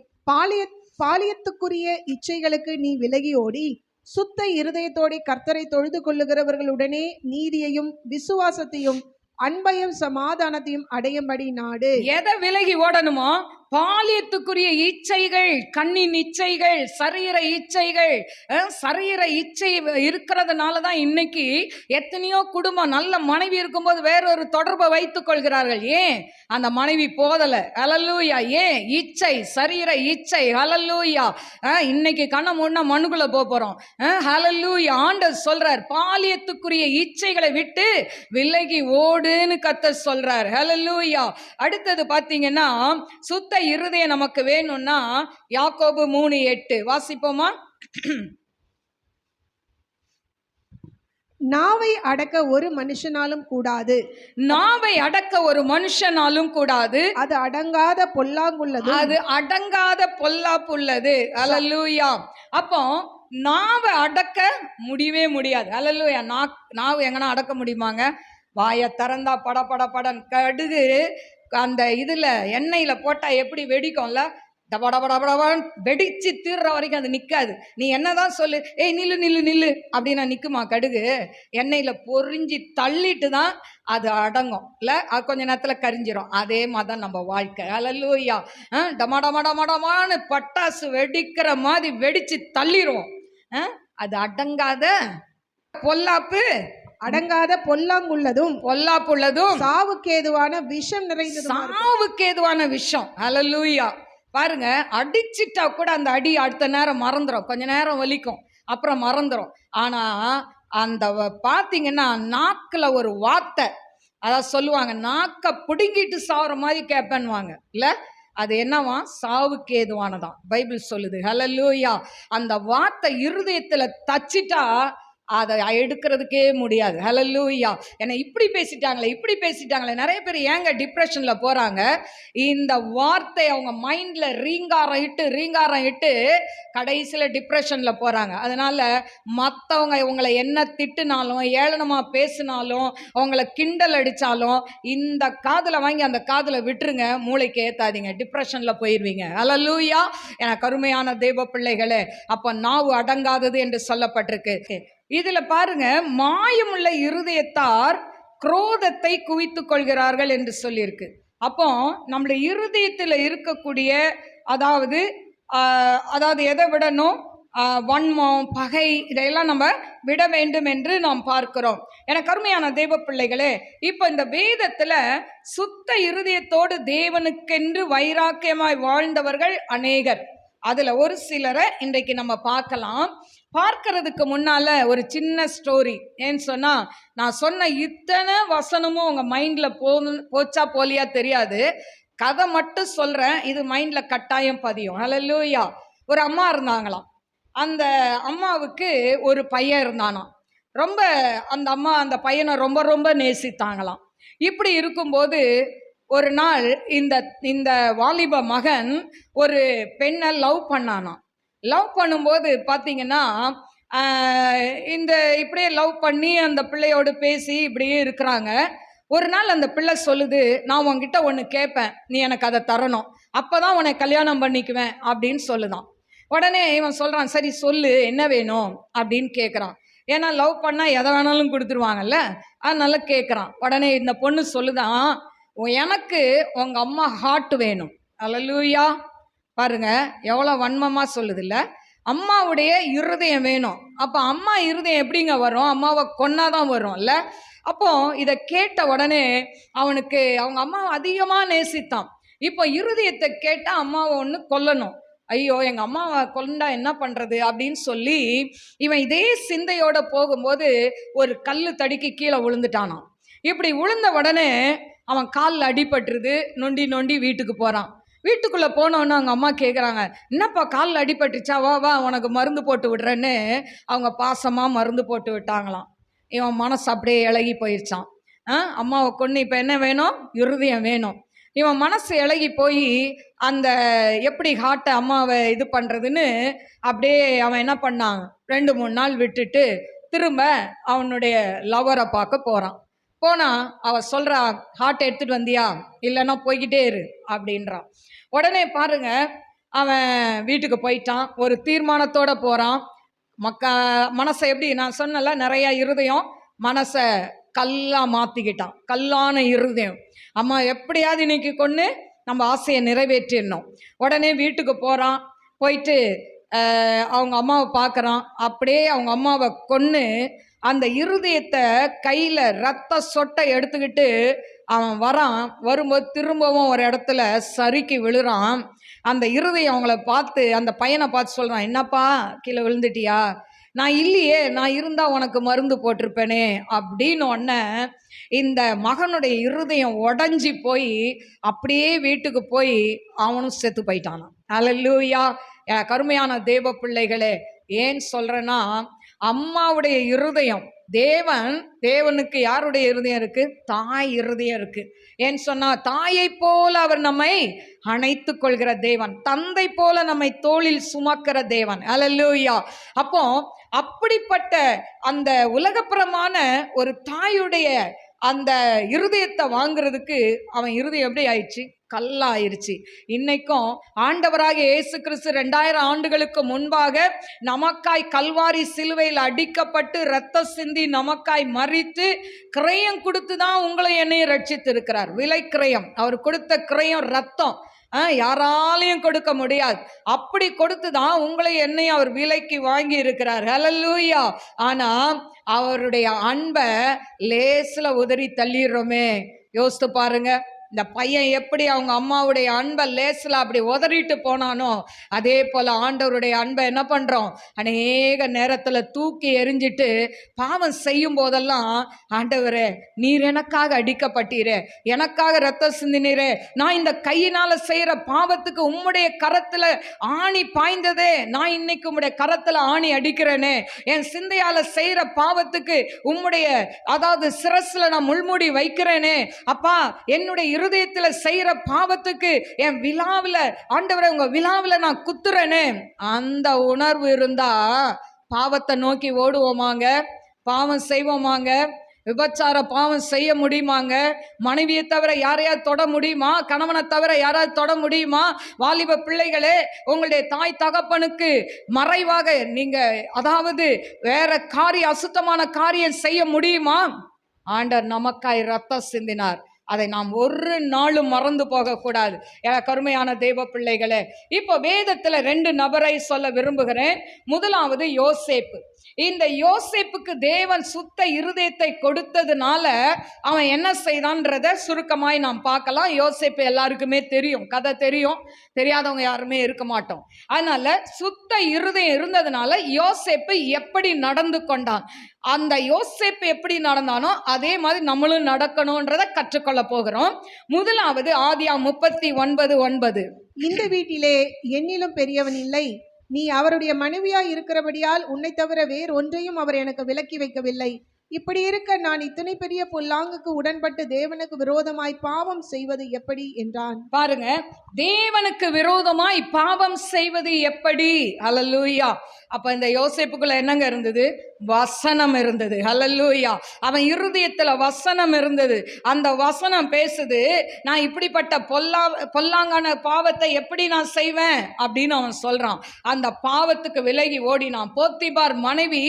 பாலியத்துக்குரிய இச்சைகளுக்கு நீ விலகி ஓடி சுத்த இருதயத்தோടെ கர்த்தரை தொழுது கொள்ளுகிறவர்களுடனே நீதியையும் விசுவாசத்தையும் அன்பையும் சமாதானத்தையும் அடையும்படி நாடு. எதை விலகி ஓடணுமோ? பாலியத்துக்குரிய இச்சைகள், கண்ணின் இச்சைகள், சரீர இச்சைகள். சரீர இச்சை இருக்கிறதுனால தான் இன்னைக்கு எத்தனையோ குடும்பம் நல்ல மனைவி இருக்கும்போது வேறொரு தொடர்பை வைத்துக் கொள்கிறார்கள். ஏன்? அந்த மனைவி போதலை. ஹல்லேலூயா. ஏன்? இச்சை, சரீர இச்சை. ஹல்லேலூயா. இன்னைக்கு கண்ணை மூடினா மண்ணுக்குள்ள போறோம். ஹல்லேலூயா. ஆண்டவர் சொல்றார், பாலியத்துக்குரிய இச்சைகளை விட்டு விலகி ஓடுன்னு கர்த்தர் சொல்றார். ஹல்லேலூயா. அடுத்தது பார்த்தீங்கன்னா சுத்த இருதயம் நமக்கு வேணும்னா யாக்கோபு 3:8 வாசிப்போமா? நாவை அடக்க ஒரு மனுஷனாலும் கூடாது. நாவை அடக்க ஒரு மனுஷனாலும் கூடாது. அது அடங்காத பொல்லாங்குள்ளது. அது அடங்காத பொல்லாப்புள்ளது. ஹல்லேலூயா. அப்போ நாவை அடக்க முடியவே முடியாது. ஹல்லேலூயா. நாவு எங்கன்னா அடக்க முடியுமாங்க? வாயை திறந்தா பட பட படன் கடுகு அந்த இதுல எண்ணெயில போட்டா எப்படி வெடிக்கும்ல, டபடபடபடன்னு வெடிச்சு தீர்ற வரைக்கும் அது நிற்காது. நீ என்னதான் சொல்லு, ஏய் நில்லு நில்லு நில்லு அப்படின்னா நிற்குமா? கடுகு எண்ணெயில பொறிஞ்சி தள்ளிட்டு தான் அது அடங்கும் இல்லை, அது கொஞ்ச நேரத்தில் கரிஞ்சிரும். அதே மாதிரி தான் நம்ம வாழ்க்கை. ஹல்லேலூயா. டமடமடமடமான்னு பட்டாசு வெடிக்கிற மாதிரி வெடிச்சு தள்ளிரும். அது அடங்காத பொல்லாப்பு, அடங்காத பொல்லாங்குள்ளதும் பொல்லாப்புள்ளதும் சாவுக்கேதுவான விஷம் நிறைந்தது. சாவுக்கேதுவான விஷம். ஹல்லேலூயா. பாருங்க, அடிச்சிட்டா கூட அந்த அடி அடுத்த நேரம் மறந்துடும், கொஞ்ச நேரம் வலிக்கும், அப்புறம் மறந்துடும். ஆனா அந்த பார்த்தீங்கன்னா நாக்குல ஒரு வார்த்தை, அதாவது சொல்லுவாங்க, நாக்க பிடுங்கிட்டு சாவுற மாதிரி கேட்பேன்னுவாங்க இல்ல, அது என்னவா? சாவுக்கு ஏதுவானதான் பைபிள் சொல்லுது. ஹல்லேலூயா. அந்த வார்த்தை இருதயத்துல தச்சிட்டா அதை எடுக்கிறதுக்கே முடியாது. ஹல்லேலூயா. ஏன்னா இப்படி பேசிட்டாங்களே. நிறைய பேர் ஏங்க டிப்ரெஷன்ல போறாங்க? இந்த வார்த்தை அவங்க மைண்ட்ல ரீங்காரம் இட்டு கடைசியில டிப்ரெஷன்ல போறாங்க. அதனால மற்றவங்க இவங்களை என்ன திட்டுனாலும், ஏளனமா பேசினாலும், அவங்கள கிண்டல் அடிச்சாலும் இந்த காதுல வாங்கி அந்த காதுல விட்டுருங்க, மூளைக்கு ஏத்தாதீங்க, டிப்ரெஷன்ல போயிருவீங்க. ஹல்லேலூயா. என கருமையான தெய்வ பிள்ளைகளே, அப்ப நாவு அடங்காதது என்று சொல்லப்பட்டிருக்கு. இதுல பாருங்க, மாயமுள்ள இருதயத்தார் குரோதத்தை குவித்துக் கொள்கிறார்கள் என்று சொல்லியிருக்கு. அப்போ நம்முடைய இருதயத்தில் இருக்கக்கூடிய அதாவது எதை விடணும்? வன்மம், பகை, இதையெல்லாம் நம்ம விட வேண்டும் என்று நாம் பார்க்கிறோம். எனக்கு அருமையான தெய்வ பிள்ளைகளே, இப்போ இந்த வேதத்துல சுத்த இருதயத்தோடு தேவனுக்கென்று வைராக்கியமாய் வாழ்ந்தவர்கள் அநேகர். அதுல ஒரு சிலரை இன்றைக்கு நம்ம பார்க்கலாம். பார்க்கறதுக்கு முன்னால ஒரு சின்ன ஸ்டோரி. ஏன்னு சொன்னா, நான் சொன்ன இத்தனை வசனமும் உங்க மைண்ட்ல போச்சா போலியா தெரியாது, கதை மட்டும் சொல்றேன், இது மைண்ட்ல கட்டாயம் பதியும். ஹல்லேலூயா. ஒரு அம்மா இருந்தாங்களாம். அந்த அம்மாவுக்கு ஒரு பையன் இருந்தானாம். ரொம்ப அந்த அம்மா அந்த பையனை ரொம்ப ரொம்ப நேசித்தாங்களாம். இப்படி இருக்கும்போது ஒரு நாள் இந்த வாலிப மகன் ஒரு பெண்ணை லவ் பண்ணானாம். லவ் பண்ணும்போது பார்த்தீங்கன்னா இந்த இப்படியே லவ் பண்ணி அந்த பிள்ளையோடு பேசி இப்படியே இருக்கிறாங்க. ஒரு நாள் அந்த பிள்ளை சொல்லுது, நான் உன்கிட்ட ஒன்று கேட்பேன், நீ எனக்கு அதை தரணும், அப்பதான் உன்னை கல்யாணம் பண்ணிக்குவேன் அப்படின்னு சொல்லுதான். உடனே இவன் சொல்றான், சரி சொல்லு என்ன வேணும் அப்படின்னு கேட்குறான். ஏன்னா லவ் பண்ணா எதை வேணாலும் கொடுத்துருவாங்கல்ல, அதனால கேட்குறான். உடனே இந்த பொண்ணு சொல்லுதான், எனக்கு உங்க அம்மா ஹார்ட் வேணும். அல்லேலூயா. பாருங்க எவ்வளோ வன்மமா சொல்லுது இல்ல. அம்மாவுடைய இருதயம் வேணும். அப்போ அம்மா இருதயம் எப்படிங்க வரும்? அம்மாவை கொன்னாதான் வரும்ல. அப்போ இதை கேட்ட உடனே அவனுக்கு அவங்க அம்மாவை அதிகமாக நேசித்தான். இப்போ இருதயத்தை கேட்டால் அம்மாவை ஒன்று கொல்லணும். ஐயோ எங்கள் அம்மாவை கொண்டா என்ன பண்ணுறது அப்படின்னு சொல்லி இவன் இதே சிந்தையோட போகும்போது ஒரு கல் தடுக்கி கீழே விழுந்துட்டானான். இப்படி விழுந்த உடனே அவன் காலில் அடிபட்டுருது. நொண்டி நொண்டி வீட்டுக்கு போகிறான். வீட்டுக்குள்ளே போனோன்னு அவங்க அம்மா கேட்குறாங்க, என்னப்பா காலில் அடிபட்டுச்சா, வா வா உனக்கு மருந்து போட்டு விடுறேன்னு அவங்க பாசமாக மருந்து போட்டு விட்டாங்களாம். இவன் மனசு அப்படியே இளகி போயிடுச்சான். அம்மாவை கொண்டு இப்போ என்ன வேணும்? இருதயம் வேணும். இவன் மனசு இளகி போய் அந்த எப்படி ஹார்ட்டை அம்மாவை இது பண்ணுறதுன்னு அப்படியே அவன் என்ன பண்ணான், 2-3 நாள் விட்டுட்டு திரும்ப அவனுடைய லவரை பார்க்க போகிறான். போனால் அவள் சொல்கிறா, ஹார்ட் எடுத்துகிட்டு வந்தியா, இல்லைன்னா போய்கிட்டே இரு அப்படின்றான். உடனே பாருங்க அவன் வீட்டுக்கு போயிட்டான். ஒரு தீர்மானத்தோடு போகிறான். மனசை எப்படி நான் சொன்னல, நிறையா இருதயம் மனசை கல்லாக மாற்றிக்கிட்டான். கல்லான இருதயம். அம்மா எப்படியாவது இன்னைக்கு கொண்டு நம்ம ஆசையை நிறைவேற்றிடணும். உடனே வீட்டுக்கு போகிறான். போயிட்டு அவங்க அம்மாவை பார்க்குறான். அப்படியே அவங்க அம்மாவை கொன்று அந்த இருதயத்தை கையில் ரத்த சொட்டை எடுத்துக்கிட்டு அவன் வரான். வரும்போது திரும்பவும் ஒரு இடத்துல சறுக்கி விழுறான். அந்த இருதயம் அவங்கள பார்த்து, அந்த பையனை பார்த்து சொல்கிறான், என்னப்பா கீழே விழுந்துட்டியா? நான் இல்லையே, நான் இருந்தால் உனக்கு மருந்து போட்டிருப்பேனே அப்படின்னு. உடனே இந்த மகனுடைய இருதயம் உடஞ்சி போய் அப்படியே வீட்டுக்கு போய் அவனும் செத்து போயிட்டானான். அல்லேலூயா. கருமையான தேவ பிள்ளைகளே, ஏன் சொல்கிறேன்னா, அம்மாவுடைய இருதயம், தேவனுக்கு யாருடைய இருதயம் இருக்கு? தாய் இருதயம் இருக்கு. ஏன்னு சொன்னா, தாயை போல அவர் நம்மை அணைத்து கொள்கிற தேவன், தந்தை போல நம்மை தோளில் சுமக்கிற தேவன். அல்லேலூயா. அப்போ அப்படிப்பட்ட அந்த உலகப்புறமான ஒரு தாயுடைய அந்த இருதயத்தை வாங்குறதுக்கு அவன் இருதயம் எப்படி ஆயிடுச்சு? கல்லாயிருச்சு. இன்னைக்கும் ஆண்டவராக இயேசு கிறிஸ்து 2000 ஆண்டுகளுக்கு முன்பாக நமக்காய் கல்வாரி சிலுவையில் அடிக்கப்பட்டு இரத்த சிந்தி நமக்காய் மரித்து கிரயம் கொடுத்து தான் உங்களை என்னையும் ரட்சித்து இருக்கிறார். விலை கிரயம். அவர் கொடுத்த கிரயம் ரத்தம். யாராலையும் கொடுக்க முடியாது. அப்படி கொடுத்து தான் உங்களை என்னையும் அவர் விலைக்கு வாங்கி இருக்கிறார். ஹல்லேலூயா. ஆனா அவருடைய அன்பை லேசில் உதறி தள்ளிடுறோமே. யோசித்து பாருங்க. இந்த பையன் எப்படி அவங்க அம்மாவுடைய அன்பை லேசில் அப்படி உதறிட்டு போனானோ, அதே போல் ஆண்டவருடைய அன்பை என்ன பண்ணுறோம்? அநேக நேரத்தில் தூக்கி எறிஞ்சிட்டு பாவம் செய்யும் போதெல்லாம், ஆண்டவரே நீர் எனக்காக அடிக்கப்பட்டீரே, எனக்காக ரத்த சிந்தினீரே, நான் இந்த கையினால் செய்கிற பாவத்துக்கு உம்முடைய கரத்தில் ஆணி பாய்ந்ததே, நான் இன்னைக்கு உம்முடைய கரத்தில் ஆணி அடிக்கிறேனே, என் சிந்தையால் செய்கிற பாவத்துக்கு உம்முடைய அதாவது சிரஸில் நான் முள்மூடி வைக்கிறேனே, அப்பா என்னுடைய இருதயத்தில் செய்கிற பாவத்துக்கு என் விழாவில் ஆண்டவரே உங்க விழாவில் நான் குத்துறேனே. அந்த உணர்வு இருந்தா பாவத்தை நோக்கி ஓடுவோமாங்க? பாவம் செய்வோமாங்க? விபச்சார பாவம் செய்ய முடியுமாங்க? மனைவியை தவிர யாரையாவது தொட முடியுமா? கணவனை தவிர யாராவது தொட முடியுமா? வாலிப பிள்ளைகளே, உங்களுடைய தாய் தகப்பனுக்கு மறைவாக நீங்க அதாவது வேற அசுத்தமான காரியம் செய்ய முடியுமா? ஆண்டவர் நமக்காய் ரத்தம் சிந்தினார். அதை நாம் ஒரு நாளும் மறந்து போகக்கூடாது. கருமையான தெய்வ பிள்ளைகளே, இப்போ வேதத்தில் 2 நபரை சொல்ல விரும்புகிறேன். முதலாவது யோசேப்பு. இந்த யோசேப்புக்கு தேவன் சுத்த இருதயத்தை கொடுத்ததுனால அவன் என்ன செய்தான்றத சுருக்கமாய் நாம் பார்க்கலாம். யோசேப்பு எல்லாருக்குமே தெரியும், கதை தெரியும், தெரியாதவங்க யாருமே இருக்க மாட்டோம். அதனால சுத்த இருதயம் இருந்ததுனால யோசேப்பு எப்படி நடந்து கொண்டான், அந்த யோசேப்பு எப்படி நடந்தானோ அதே மாதிரி நம்மளும் நடக்கணும்ன்றதை கற்றுக்கொள்ள போகிறோம். முதலாவது ஆதியாகமம் 39:9. இந்த வீட்டிலே என்னிலும் பெரியவன் இல்லை, நீ அவருடைய மனைவியாய் இருக்கிறபடியால் உன்னை தவிர வேறு ஒன்றையும் அவர் எனக்கு விலக்கி வைக்கவில்லை. இப்படி இருக்க நான் இத்தனை பெரிய பொல்லாங்குக்கு உடன்பட்டு தேவனுக்கு விரோதமாய் பாவம் செய்வது எப்படி என்றான். பாருங்க, தேவனுக்கு விரோதமாய் பாவம் செய்வது எப்படி? ஹல்லேலூயா. அப்ப இந்த யோசேப்புக்குள்ள என்னங்க இருந்தது? வசனம் இருந்தது. ஹல்லேலூயா. அவன் இருதயத்துல வசனம் இருந்தது. அந்த வசனம் பேசுது, நான் இப்படிப்பட்ட பொல்லாங்கான பாவத்தை எப்படி நான் செய்வேன் அப்படின்னு அவன் சொல்றான். அந்த பாவத்துக்கு விலகி ஓடினான். போத்திபார் மனைவி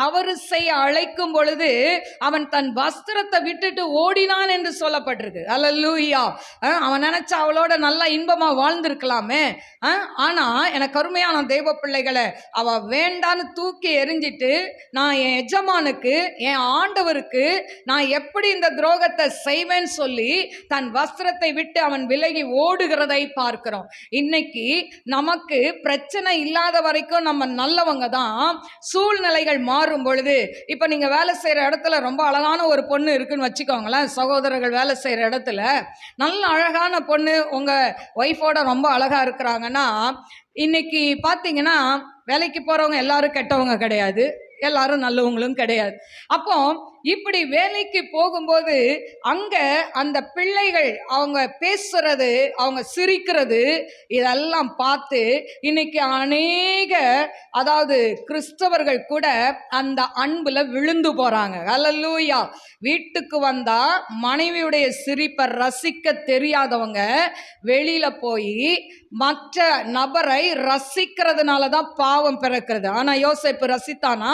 தவறு செய்ய அழைக்கும் பொழுது அவன் தன் வஸ்திரத்தை விட்டுட்டு ஓடினான் என்று சொல்லப்பட்டிருக்கு. ஹல்லேலூயா. அவன் நினைச்சா அவளோட நல்லா இன்பமா வாழ்ந்திருக்கலாமே. ஆனா எனக்கு அருமையான தெய்வ பிள்ளைகளை, அவ வேண்டான்னு தூக்கி எறிஞ்சிட்டு, நான் என் எஜமானுக்கு, என் ஆண்டவருக்கு நான் எப்படி இந்த துரோகத்தை செய்வேன்னு சொல்லி தன் வஸ்திரத்தை விட்டு அவன் விலகி ஓடுகிறதை பார்க்கிறோம். இன்னைக்கு நமக்கு பிரச்சனை இல்லாத வரைக்கும் நம்ம நல்லவங்க தான். சூழ்நிலைகள் மாறும் பொழுது, இப்ப நீங்க வேலை செய்யற இடத்துல ரொம்ப அழகான ஒரு பொண்ணு இருக்குன்னு வச்சுக்கோங்களேன். சகோதரர்கள் வேலை செய்யற இடத்துல நல்ல அழகான பொண்ணு உங்க ஒய்ஃபோட ரொம்ப அழகா இருக்கிறாங்கன்னா, இன்னைக்கு பார்த்தீங்கன்னா வேலைக்கு போறவங்க எல்லாரும் கெட்டவங்க கிடையாது, எல்லாரும் நல்லவங்களும் கிடையாது. அப்போ இப்படி வேலைக்கு போகும்போது அங்க அந்த பிள்ளைகள் அவங்க பேசுறது, அவங்க சிரிக்கிறது, இதெல்லாம் பார்த்து இன்னைக்கு அநேக அதாவது கிறிஸ்தவர்கள் கூட அந்த அன்புல விழுந்து போறாங்க. ஹல்லேலூயா. வீட்டுக்கு வந்தா மனைவியுடைய சிரிப்பை ரசிக்க தெரியாதவங்க வெளியில போய் மற்ற நபரை ரசிக்கிறதுனால தான் பாவம் பிறக்கிறது. ஆனா யோசேப்பு ரசித்தானா?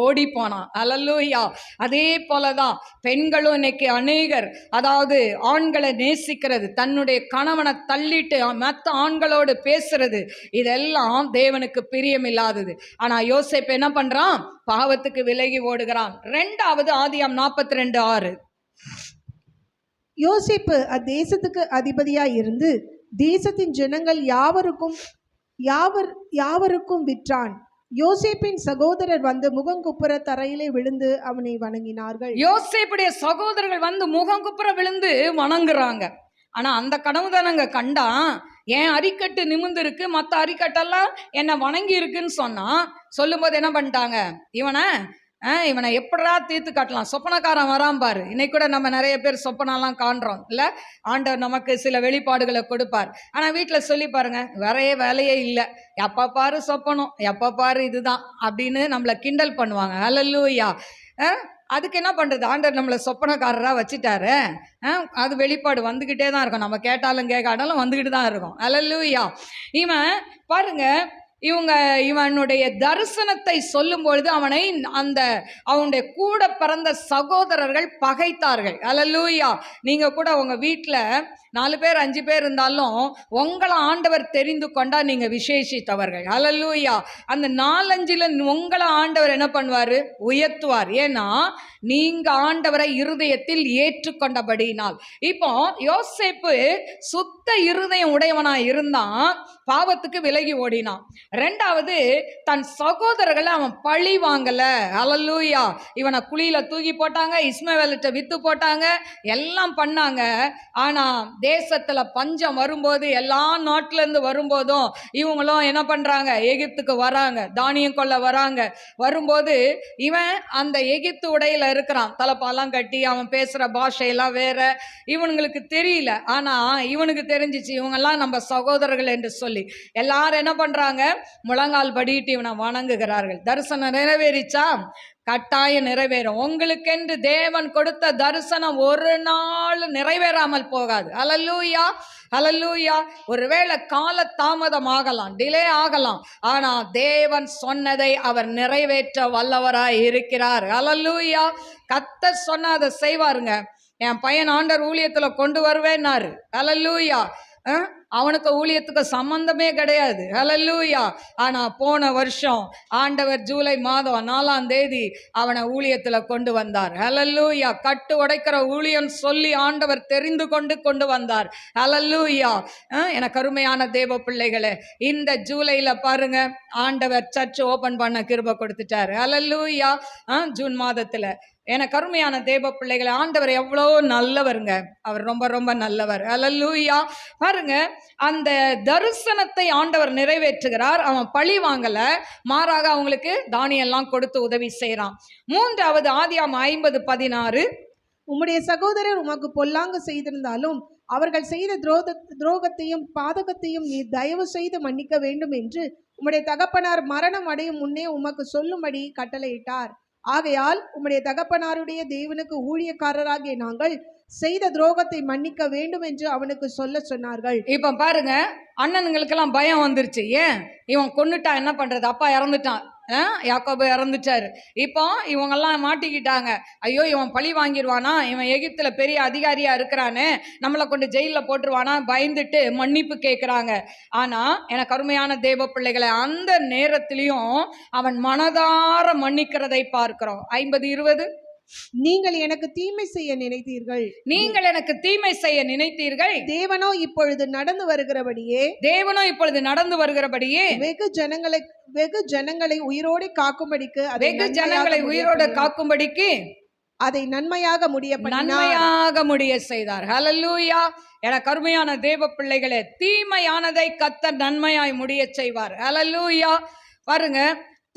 ஓடி போனான். ஹல்லேலூயா. அதே போலதான் பெண்களும் இன்னைக்கு அநேகர் அதாவது ஆண்களை நேசிக்கிறது, தன்னுடைய கணவனை தள்ளிட்டு மற்ற ஆண்களோடு பேசுறது, இதெல்லாம் தேவனுக்கு பிரியமில்லாதது. ஆனா யோசேப்பு என்ன பண்றான்? பாவத்துக்கு விலகி ஓடுகிறான். 2வது ஆதியாம் 42:6. யோசேப்பு அத்தேசத்துக்கு அதிபதியாய் இருந்து தேசத்தின் ஜனங்கள் யாவருக்கும் விற்றான். யோசேப்பின் சகோதரர் வந்து முகங்குப்புற தரையிலே விழுந்து அவனை வணங்கினார்கள். யோசேப்புடைய சகோதரர்கள் வந்து முகங்குப்புற விழுந்து வணங்குறாங்க. ஆனா அந்த கனவு தானங்க கண்டான். என் அரிக்கட்டு நிமிர்ந்து இருக்கு, மற்ற அரிக்கட்டெல்லாம் என்னை வணங்கி இருக்குன்னு சொன்னா, சொல்லும்போது என்ன பண்ணிட்டாங்க? இவனை எப்படா தீர்த்து காட்டலாம், சொப்பனக்காரன் வரான் பாரு. இன்னைக்கு கூட நம்ம நிறைய பேர் சொப்பனெல்லாம் காண்றோம் இல்லை? ஆண்டவர் நமக்கு சில வெளிப்பாடுகளை கொடுப்பார். ஆனால் வீட்டில் சொல்லி பாருங்க, வேலையே இல்லை, எப்போ பாரு சொப்பனம், எப்போ பாரு இதுதான் அப்படின்னு நம்மளை கிண்டல் பண்ணுவாங்க. ஹல்லேலூயா. அதுக்கு என்ன பண்ணுறது? ஆண்டவர் நம்மளை சொப்பனக்காரராக வச்சுட்டாரு. அது வெளிப்பாடு வந்துக்கிட்டே தான் இருக்கும். நம்ம கேட்டாலும் கேட்காட்டாலும் வந்துக்கிட்டு தான் இருக்கும். ஹல்லேலூயா. இவன் பாருங்க, இவனுடைய தரிசனத்தை சொல்லும் பொழுது அவனுடைய கூட பிறந்த சகோதரர்கள் பகைத்தார்கள். ஹல்லேலூயா. நீங்க கூட உங்க வீட்டில் 4 பேர் 5 பேர் இருந்தாலும் உங்களை ஆண்டவர் தெரிந்து கொண்டா நீங்க விசேஷித்தவர்கள். ஹல்லேலூயா. அந்த 4-5ல உங்களை ஆண்டவர் என்ன பண்ணுவாரு? உயர்த்துவார். ஏன்னா நீங்க ஆண்டவரை இருதயத்தில் ஏற்றுக்கொண்டபடினால். இப்போ யோசேப்பு சுத்த இருதயம் உடையவனா இருந்தான், பாவத்துக்கு விலகி ஓடினான். 2வது தன் சகோதரர்களை அவன் பழி வாங்கல. ஹல்லேலூயா. இவனை குழியில தூக்கி போட்டாங்க, இஸ்மவேலிட்ட வித்து போட்டாங்க, எல்லாம் பண்ணாங்க. ஆனா தேசத்துல பஞ்சம் வரும்போது, எல்லா நாட்டுல இருந்து வரும்போதும் இவங்களும் என்ன பண்றாங்க? எகிப்துக்கு வராங்க, தானியம் கொள்ள வராங்க. வரும்போது இவன் அந்த எகிப்து உடையில இருக்கிறான், தலைப்பாலாம் கட்டி, அவன் பேசுற பாஷையெல்லாம் வேற, இவனுங்களுக்கு தெரியல. ஆனா இவனுக்கு தெரிஞ்சிச்சு இவங்கெல்லாம் நம்ம சகோதரர்கள் என்று சொல்லி எல்லாரும் என்ன பண்றாங்க? முழங்கால் படிட்டு இவனை வணங்குகிறார்கள். தரிசனம் நிறைவேறிச்சா? கட்டாயம் நிறைவேறும். உங்களுக்கென்று தேவன் கொடுத்த தரிசனம் ஒரு நாள் நிறைவேறாமல் போகாது. ஹல்லேலூயா. ஹல்லேலூயா. ஒருவேளை கால தாமதம் ஆகலாம், டிலே ஆகலாம், ஆனா தேவன் சொன்னதை அவர் நிறைவேற்ற வல்லவராய் இருக்கிறார். ஹல்லேலூயா. கர்த்தர் சொன்ன அதை செய்வாருங்க. என் பையன் ஆண்டவர் ஊழியத்துல கொண்டு வருவேன்னாரு. ஹல்லேலூயா. அவனுக்கு ஊழியத்துக்கு சம்பந்தமே கிடையாது. ஹல்லேலூயா. ஆனா போன வருஷம் ஆண்டவர் ஜூலை மாதம் 4ஆம் தேதி அவனை ஊழியத்துல கொண்டு வந்தார். ஹல்லேலூயா. கட்டு உடைக்கிற ஊழியம் சொல்லி ஆண்டவர் தெரிந்து கொண்டு வந்தார். ஹல்லேலூயா. எனக்கு அருமையான தேவ பிள்ளைகளே, இந்த ஜூலைல பாருங்க ஆண்டவர் சர்ச் ஓபன் பண்ண கிருபை கொடுத்துட்டார். ஹல்லேலூயா. ஜூன் மாதத்துல எனக்கு அருமையான தேவ பிள்ளைகளை, ஆண்டவர் எவ்வளோ நல்லவருங்க. அவர் ரொம்ப ரொம்ப நல்லவர். ஹல்லேலூயா. பாருங்க, அந்த தரிசனத்தை ஆண்டவர் நிறைவேற்றுகிறார். அவன் பழி வாங்கல, மாறாக அவங்களுக்கு தானியம் எல்லாம் கொடுத்து உதவி செய்யறான். மூன்றாவது ஆதியாகமம் 50:16. உம்முடைய சகோதரர் உமக்கு பொல்லாங்கு செய்திருந்தாலும் அவர்கள் செய்த துரோகத்தையும் பாதகத்தையும் நீ தயவு செய்து மன்னிக்க வேண்டும் என்று உம்முடைய தகப்பனார் மரணம் அடையும் முன்னே உமக்கு சொல்லும்படி கட்டளையிட்டார். ஆகையால் உம்முடைய தகப்பனாருடைய தேவனுக்கு ஊழியக்காரராகிய நாங்கள் செய்த துரோகத்தை மன்னிக்க வேண்டும் என்று அவனுக்கு சொல்ல சொன்னார்கள். இப்ப பாருங்க, அண்ணனுங்களுக்கெல்லாம் பயம் வந்துருச்சு. ஏன்? இவன் கொன்னுட்டா என்ன பண்றது? அப்பா இறந்துட்டான், யாக்கோபு இறந்துட்டாரு. இப்போ இவங்கெல்லாம் மாட்டிக்கிட்டாங்க. ஐயோ, இவன் பழி வாங்கிடுவானா, இவன் எகிப்துல பெரிய அதிகாரியா இருக்கிறானே, நம்மளை கொண்டு ஜெயில போட்டுருவானா, பயந்துட்டு மன்னிப்பு கேட்கிறாங்க. ஆனா எனக்கு அருமையான தேவ பிள்ளைகளை, அந்த நேரத்திலையும் அவன் மனதார மன்னிக்கிறதை பார்க்கிறோம். 50:20. நீங்கள் எனக்கு தீமை செய்ய நினைத்தீர்கள், நீங்கள் எனக்கு தீமை செய்ய நினைத்தீர்கள், தேவனோ இப்பொழுது நடந்து வருகிறபடியே வெகு ஜனங்களை உயிரோடு காக்கும்படிக்கு அதை நன்மையாக முடிய செய்தார். ஹல்லேலூயா. எனக்கு அருமையான தேவ பிள்ளைகளே, தீமையானதை கர்த்தர் நன்மையாய் முடிய செய்வார். ஹல்லேலூயா. பாருங்க,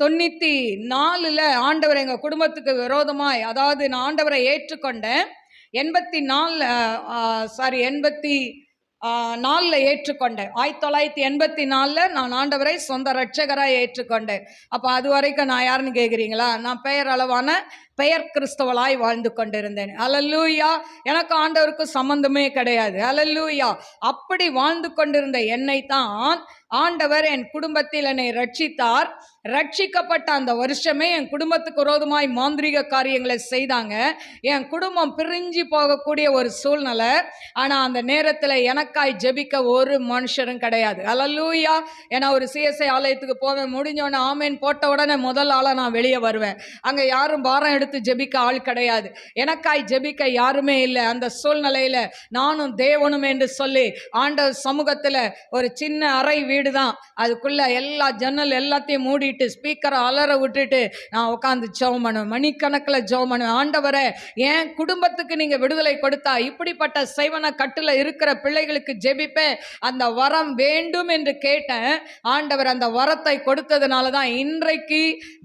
94 ஆண்டவர் எங்க குடும்பத்துக்கு விரோதமாய், அதாவது நான் ஆண்டவரை ஏற்றுக்கொண்டேன். 84 ஏற்றுக்கொண்டேன். 1984 நான் ஆண்டவரை சொந்த ரட்சகராய் ஏற்றுக்கொண்டேன். அப்ப அது வரைக்கும் நான் யாருன்னு கேக்குறீங்களா? நான் பெயர் அளவான பெயர் கிறிஸ்தவளாய் வாழ்ந்து கொண்டிருந்தேன். அல்லேலூயா. எனக்கு ஆண்டவருக்கு சம்பந்தமே கிடையாது. அல்லேலூயா. அப்படி வாழ்ந்து கொண்டிருந்த என்னை தான் ஆண்டவர் என் குடும்பத்தில் என்னை ரட்சித்தார். ரட்சிக்கப்பட்ட அந்த வருஷமே என் குடும்பத்துக்கு விரோதமாய் மாந்திரிக காரியங்களை செய்தாங்க. என் குடும்பம் பிரிஞ்சு போகக்கூடிய ஒரு சூழ்நிலை. ஆனா அந்த நேரத்தில் எனக்காய் ஜெபிக்க ஒரு மனுஷரும் கிடையாது. அல்லேலூயா. ஏன்னா ஒரு சிஎஸ்ஐ ஆலயத்துக்கு போவேன், முடிஞ்சோடனே ஆமேன் போட்ட உடனே முதல் ஆளா நான் வெளியே வருவேன். அங்க யாரும் பாரம் எடுத்து ஜெபிக்க ஆள் கிடையாது. எனக்காய் ஜெபிக்க யாருமே இல்லை. அந்த சூழ்நிலையில நானும் தேவனும் என்று சொல்லி ஆண்டவர் சமூகத்துல ஒரு சின்ன அறை வீடு தான், அதுக்குள்ள எல்லா ஜன்னல் எல்லாத்தையும் மூடிட்டு ஸ்பீக்கரை அலற விட்டுட்டு நான் உட்காந்து ஜெபம் பண்ணுவேன். மணிக்கணக்கில் ஜெபம் பண்ணுவேன். ஆண்டவரே, என் குடும்பத்துக்கு நீங்க விடுதலை கொடுத்தா இப்படிப்பட்ட செய்வன கட்டுல இருக்கிற பிள்ளைகளுக்கு ஜெபிப்பேன், அந்த வரம் வேண்டும் என்று கேட்டேன். ஆண்டவர் அந்த வரத்தை கொடுத்ததுனால தான் இன்றைக்கு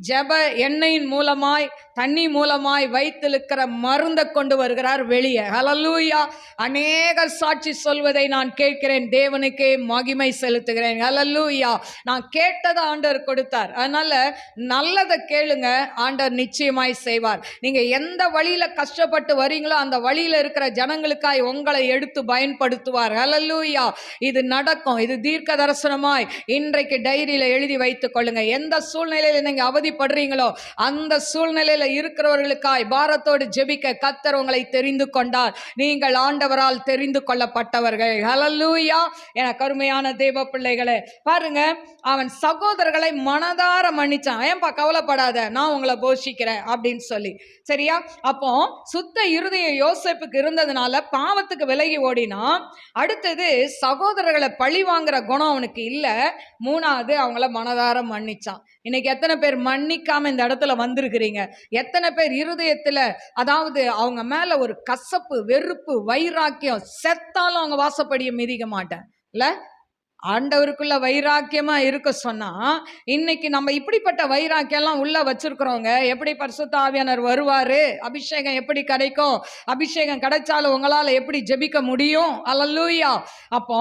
ஜெப எண்ணெயின் மூலமாய் தண்ணி மூலமாய் வைத்திருக்கிற மருந்தை கொண்டு வருகிறார் வெளியே. ஹல்லேலூயா. அநேகர் சாட்சி சொல்வதை நான் கேட்கிறேன். தேவனுக்கே மகிமை செலுத்துகிறேன். ஹல்லேலூயா. நான் கேட்டதை ஆண்டவர் கொடுத்தார். அதனால நல்லதை கேளுங்க, ஆண்டவர் நிச்சயமாய் செய்வார். நீங்க எந்த வழியில கஷ்டப்பட்டு வரீங்களோ அந்த வழியில இருக்கிற ஜனங்களுக்காய் உங்களை எடுத்து பயன்படுத்துவார். ஹல்லேலூயா. இது நடக்கும். இது தீர்க்க தரிசனமாய் இன்றைக்கு டைரியில எழுதி வைத்துக் கொள்ளுங்க. எந்த சூழ்நிலையில நீங்க அவதிப்படுறீங்களோ அந்த சூழ்நிலையில இருக்கிறவர்களுக்காய் பாரத்தோடு ஜெபிக்க கர்த்தர் உங்களை தெரிந்து கொண்டார். நீங்கள் ஆண்டவரால் தெரிந்து கொள்ளப்பட்டவர்கள். ஹல்லேலூயா. எனக்கு அருமையான தேவ பிள்ளைகளே, பாருங்க, அவன் சகோதரர்களை மனதார மன்னிச்சான். ஏன்பா கவலைப்படாத, நான் உங்களை போஷிக்கிறேன் அப்படின்னு சொல்லி. சரியா? அப்போ சுத்த இருதய யோசேப்புக்கு இருந்ததுனால பாவத்துக்கு விலகி ஓடினா. அடுத்தது சகோதரர்களை பழி வாங்குற குணம் அவனுக்கு இல்ல. மூணாவது அவங்கள மனதார மன்னிச்சான். இன்னைக்கு எத்தனை பேர் மன்னிக்காம இந்த இடத்துல வந்திருக்கிறீங்க? எத்தனை பேர் இருதயத்துல, அதாவது அவங்க மேல ஒரு கசப்பு, வெறுப்பு, வைராக்கியம், செத்தாலும் அவங்க வாசப்படியை மிதிக்க மாட்டேன் இல்ல. ஆண்டவருக்குள்ள வைராக்கியமா இருக்க சொன்னா, இன்னைக்கு நம்ம இப்படிப்பட்ட வைராக்கியம்லாம் உள்ள வச்சிருக்கிறோங்க. எப்படி பரிசுத்த ஆவியானவர் வருவாரு, அபிஷேகம் எப்படி கிடைக்கும், அபிஷேகம் கிடைச்சாலும் உங்களால எப்படி ஜெபிக்க முடியும்? அல்லேலூயா. அப்போ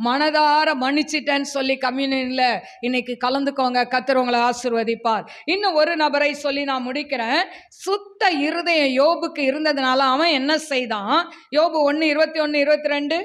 மனதார மன்னிச்சிட்டேன்னு சொல்லி கம்யூனியன்ல இன்னைக்கு கலந்துக்கோங்க. கர்த்தர் உங்களை ஆசீர்வதிப்பார். இன்னும் ஒரு நபரை சொல்லி நான் முடிக்கிறேன். சுத்த இருதயம் யோபுக்கு இருந்ததுனால அவன் என்ன செய்தான்? யோபு 1:21-22.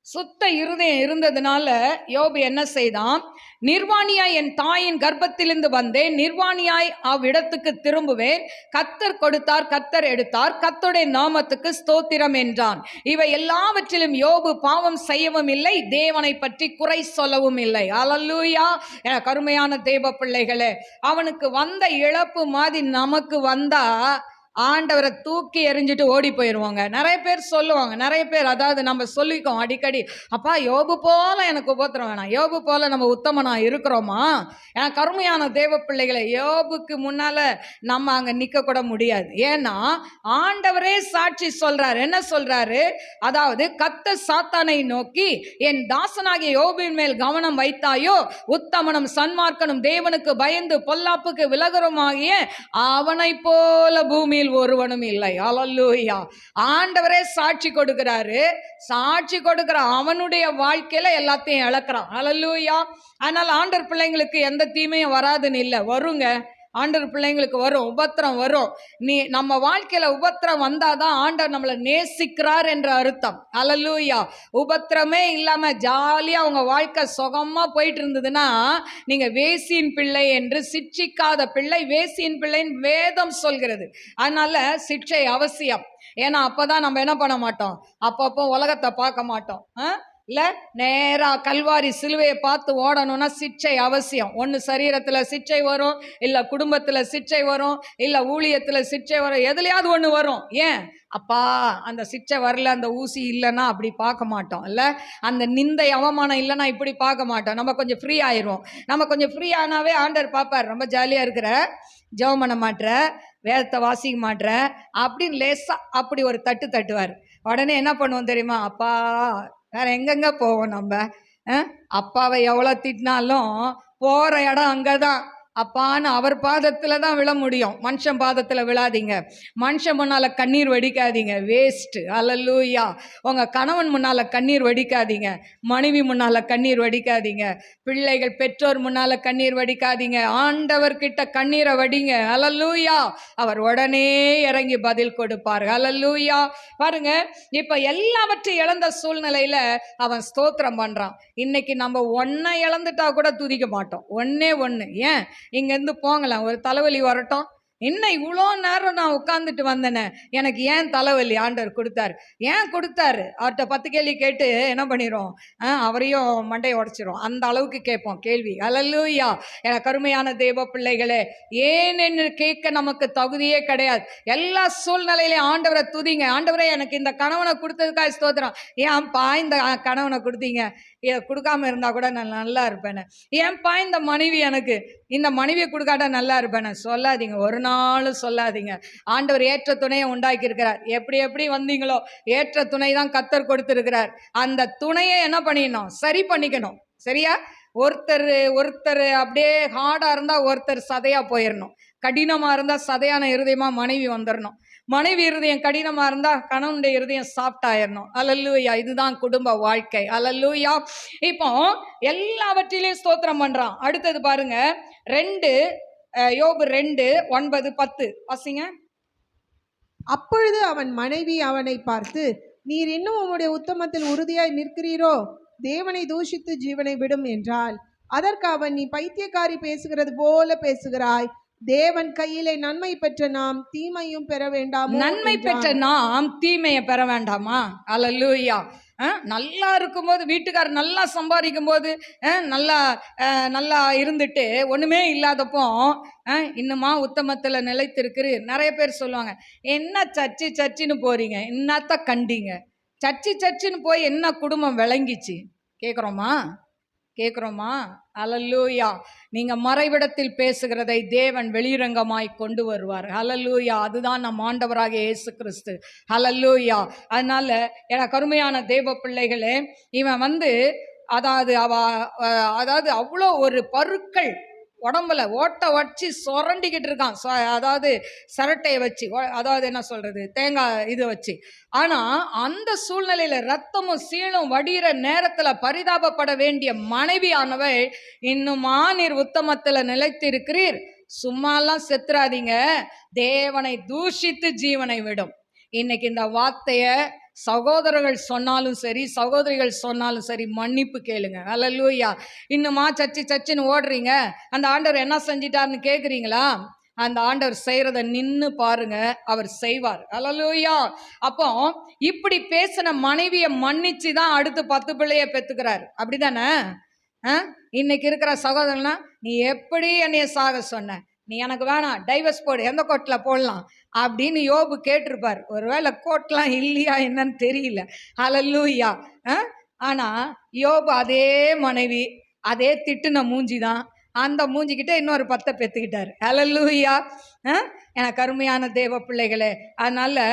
சுத்த இருதயம் இருந்ததுனால யோபு என்ன செய்தான்? நிர்வாணியாய் என் தாயின் கர்ப்பத்திலிருந்து வந்தேன், நிர்வாணியாய் அவ்விடத்துக்கு திரும்புவேன். கர்த்தர் கொடுத்தார், கர்த்தர் எடுத்தார், கர்த்தருடைய நாமத்துக்கு ஸ்தோத்திரம் என்றான். இவை எல்லாவற்றிலும் யோபு பாவம் செய்யவும் இல்லை, தேவனை பற்றி குறை சொல்லவும் இல்லை. அல்லேலூயா. எனக்கு அருமையான தேவ பிள்ளைகளே, அவனுக்கு வந்த இழப்பு மாதிரி நமக்கு வந்தா ஆண்டவரை தூக்கி எறிஞ்சிட்டு ஓடி போயிடுவாங்க. நிறைய பேர் சொல்லுவாங்க, நிறைய பேர் அதாவது நம்ம சொல்லிக்கோம் அடிக்கடி, அப்பா யோபு போல எனக்கு உபத்திரம் வேணாம், யோபு போல நம்ம உத்தமனா இருக்கிறோமா? ஏன்னா கருமையான தேவ பிள்ளைகளை, யோபுக்கு முன்னால நம்ம அங்க நிக்க கூட முடியாது. ஏன்னா ஆண்டவரே சாட்சி சொல்றாரு. என்ன சொல்றாரு? அதாவது கர்த்தர் சாத்தானை நோக்கி, என் தாசனாகிய யோபின் மேல் கவனம் வைத்தாயோ, உத்தமனும் சன்மார்க்கனும் தேவனுக்கு பயந்து பொல்லாப்புக்கு விலகுறமாகிய அவனை போல பூமியில் ஒருவனும் இல்லை. அல்லேலூயா. ஆண்டவரே சாட்சி கொடுக்கிறாரு. சாட்சி கொடுக்கிற அவனுடைய வாழ்க்கையில எல்லாத்தையும் இழக்கிறான். அல்லேலூயா. அதனால ஆண்டவர் பிள்ளைங்களுக்கு எந்த தீமையும் வராதுன்னு இல்லை, வருங்க. ஆண்டவர் பிள்ளைங்களுக்கு வரும், உபத்திரம் வரும். நம்ம வாழ்க்கையில உபத்திரம் வந்தாதான் ஆண்டவர் நம்மளை நேசிக்கிறார் என்ற அர்த்தம். அல்லேலூயா. உபத்திரமே இல்லாம ஜாலியா உங்க வாழ்க்கை சுகமா போயிட்டு இருந்ததுன்னா நீங்க வேசியின் பிள்ளை என்று, சிட்சிக்காத பிள்ளை வேசியின் பிள்ளைன்னு வேதம் சொல்கிறது. அதனால சிட்சை அவசியம். ஏன்னா அப்பதான் நம்ம என்ன பண்ண மாட்டோம், அப்பப்போ உலகத்தை பார்க்க மாட்டோம். இல்லை, நேராக கல்வாரி சிலுவையை பார்த்து ஓடணும்னா சிட்சை அவசியம். ஒன்று சரீரத்தில் சிட்சை வரும், இல்லை குடும்பத்தில் சிட்சை வரும், இல்லை ஊழியத்தில் சிட்சை வரும், எதுலையாவது ஒன்று வரும். ஏன் அப்பா அந்த சிட்சை வரல, அந்த ஊசி இல்லைன்னா அப்படி பார்க்க மாட்டோம். இல்லை, அந்த நிந்தை அவமானம் இல்லைன்னா இப்படி பார்க்க மாட்டோம். நம்ம கொஞ்சம் ஃப்ரீ ஆயிடுவோம். நம்ம கொஞ்சம் ஃப்ரீ ஆனாவே ஆண்டவர் பார்ப்பார், ரொம்ப ஜாலியாக இருக்கிற, ஜெபம் பண்ண மாட்டேற, வேதத்தை வாசிக்க மாட்டேற அப்படின்னு லேசாக அப்படி ஒரு தட்டு தட்டுவார். உடனே என்ன பண்ணுவோம் தெரியுமா? அப்பா வேற எங்கெங்க போவோம் நம்ம? அப்பாவை எவ்வளோ திட்டினாலும் போகிற இடம் அங்கே தான். அப்பான்னு அவர் பாதத்தில் தான் விழ முடியும். மனுஷன் பாதத்தில் விழாதீங்க. மனுஷன் முன்னால் கண்ணீர் வடிக்காதீங்க, வேஸ்ட்டு. அல்லேலூயா. உங்கள் கணவன் முன்னால் கண்ணீர் வடிக்காதீங்க, மனைவி முன்னால் கண்ணீர் வடிக்காதீங்க, பிள்ளைகள் பெற்றோர் முன்னால் கண்ணீர் வடிக்காதீங்க. ஆண்டவர்கிட்ட கண்ணீரை வடிங்க. அல்லேலூயா. அவர் உடனே இறங்கி பதில் கொடுப்பார். அல்லேலூயா. பாருங்க, இப்போ எல்லாவற்றையும் இழந்த சூழ்நிலையில் அவன் ஸ்தோத்திரம் பண்ணுறான். இன்னைக்கு நம்ம ஒன்றை இழந்துட்டா கூட துதிக்க மாட்டோம். ஒன்னே ஒன்று. ஏன்? இங்கேருந்து போங்களாம், ஒரு தலைவலி வரட்டும், இன்னும் இவ்வளோ நேரம் நான் உட்காந்துட்டு வந்தேனே, எனக்கு ஏன் தலைவலி ஆண்டவர் கொடுத்தாரு? ஏன் கொடுத்தாரு? அவர்கிட்ட 10 கேள்வி கேட்டு என்ன பண்ணிடும், அவரையும் மண்டையை உடச்சிரும். அந்த அளவுக்கு கேட்போம் கேள்வி. அல்லேலூயா. எனக்கு கருமையான தேவ பிள்ளைகளே, ஏன் என்று கேட்க நமக்கு தகுதியே கிடையாது. எல்லா சூழ்நிலையிலையும் ஆண்டவரை துதிங்க. ஆண்டவரே எனக்கு இந்த கணவனை கொடுத்ததுக்காக ஸ்தோத்திரம். ஏன்பா இந்த கணவனை கொடுத்தீங்க? இதை கொடுக்காம இருந்தால் கூட நான் நல்லா இருப்பேன்னு. ஏன்பா இந்த மனைவி எனக்கு, இந்த மனைவியை கொடுக்காட்டா நல்லா இருப்பேன்னு சொல்லாதீங்க. ஒரு நாளும் சொல்லாதீங்க. ஆண்டவர் ஏற்ற துணையை உண்டாக்கி இருக்கிறார். எப்படி எப்படி வந்தீங்களோ ஏற்ற துணை தான் கர்த்தர் கொடுத்திருக்கிறார். அந்த துணையை என்ன பண்ணிடணும்? சரி பண்ணிக்கணும். சரியா? ஒருத்தர் அப்படியே ஹார்டாக இருந்தால் ஒருத்தர் சதையாக போயிடணும். கடினமாக இருந்தால் சதையான இருதயமாக மனைவி வந்துடணும். மனைவி இருதயம் கடினமாக இருந்தால் கணவனுடைய இருதயம் சாஃப்ட் ஆயிடணும். அல்லேலூயா. இதுதான் குடும்ப வாழ்க்கை. அல்லேலூயா. இப்போ எல்லாவற்றிலையும் ஸ்தோத்திரம் பண்ணுறான். அடுத்தது பாருங்க, யோபு 2:9-10 வாசிங்க. அப்பொழுது அவன் மனைவி அவனை பார்த்து, நீர் இன்னும் உம்முடைய உத்தமத்தில் உறுதியாய் நிற்கிறீரோ? தேவனை தூஷித்து ஜீவனை விடும் என்றாள். அதற்கு அவன், நீ பைத்தியக்காரி, பேசுகிறது போல பேசுகிறாய். தேவன் கையிலே நன்மை பெற்ற நாம் தீமையும் பெற வேண்டாமோ? நன்மை பெற்ற நாம் தீமையை பெற வேண்டாமா? அல்லேலூயா. நல்லா இருக்கும்போது, வீட்டுக்காரர் நல்லா சம்பாதிக்கும் போது, நல்லா நல்லா இருந்துட்டு ஒன்றுமே இல்லாதப்போ இன்னுமா உத்தமத்தில் நிலைத்திருக்குது. நிறைய பேர் சொல்லுவாங்க, என்ன சர்ச்சின்னு போறீங்க, என்னத்த கண்டீங்க? சர்ச்சின்னு போய் என்ன குடும்பம் விளங்கிச்சு? கேட்குறோமா? அல்லேலூயா. நீங்க மறைவிடத்தில் பேசுகிறதை தேவன் வெளிரங்கமாய் கொண்டு வருவார். அல்லேலூயா. அதுதான் நம் ஆண்டவராகிய இயேசு கிறிஸ்து. அல்லேலூயா. அதனால எனக்கு கருமையான தேவ பிள்ளைகளே, இவன் அதாவது அவ்வளோ ஒரு பருக்கள் உடம்புல ஓட்டை வச்சு சொரண்டிக்கிட்டு இருக்கான். அதாவது சரட்டையை வச்சு, அதாவது என்ன சொல்றது, தேங்காய் இது வச்சு. ஆனா அந்த சூழ்நிலையில ரத்தமும் சீலும் வடிகிற நேரத்துல பரிதாபப்பட வேண்டிய மனைவியானவை, இன்னுமா நீர் உத்தமத்துல நிலைத்திருக்கிறீர், சும்மாலாம் செத்துறாதீங்க, தேவனை தூஷித்து ஜீவனை விடும். இன்னைக்கு இந்த வார்த்தைய சகோதரர்கள் சொன்னாலும் சரி, சகோதரிகள் சொன்னாலும் சரி, மன்னிப்பு கேளுங்க. அல்லேலூயா. இன்னுமா சச்சின்னு ஓடுறீங்க, அந்த ஆண்டவர் என்ன செஞ்சிட்டாருன்னு கேட்குறீங்களா? அந்த ஆண்டவர் செய்கிறத நின்று பாருங்க, அவர் செய்வார். அல்லேலூயா. அப்போ இப்படி பேசின மனைவியை மன்னிச்சு தான் அடுத்து 10 பிள்ளைய பெற்றுக்கிறார். அப்படிதானே? இன்னைக்கு இருக்கிற சகோதரனா, நீ எப்படி என்னைய சாக சொன்ன, நீ எனக்கு வேணாம், டைவர்ஸ் போடு, எந்த கோர்ட்டில் போடலாம் அப்படின்னு யோபு கேட்டிருப்பார். ஒருவேளை கோர்ட்லாம் இல்லையா என்னன்னு தெரியல. ஹல்லேலூயா. ஆனா யோபு அதே மனைவி, அதே திட்டுன மூஞ்சி தான், அந்த மூஞ்சிக்கிட்ட இன்னொரு 10 பெற்றுக்கிட்டார். ஹல்லேலூயா. எனக்கு அருமையான தேவ பிள்ளைகளே, அதனால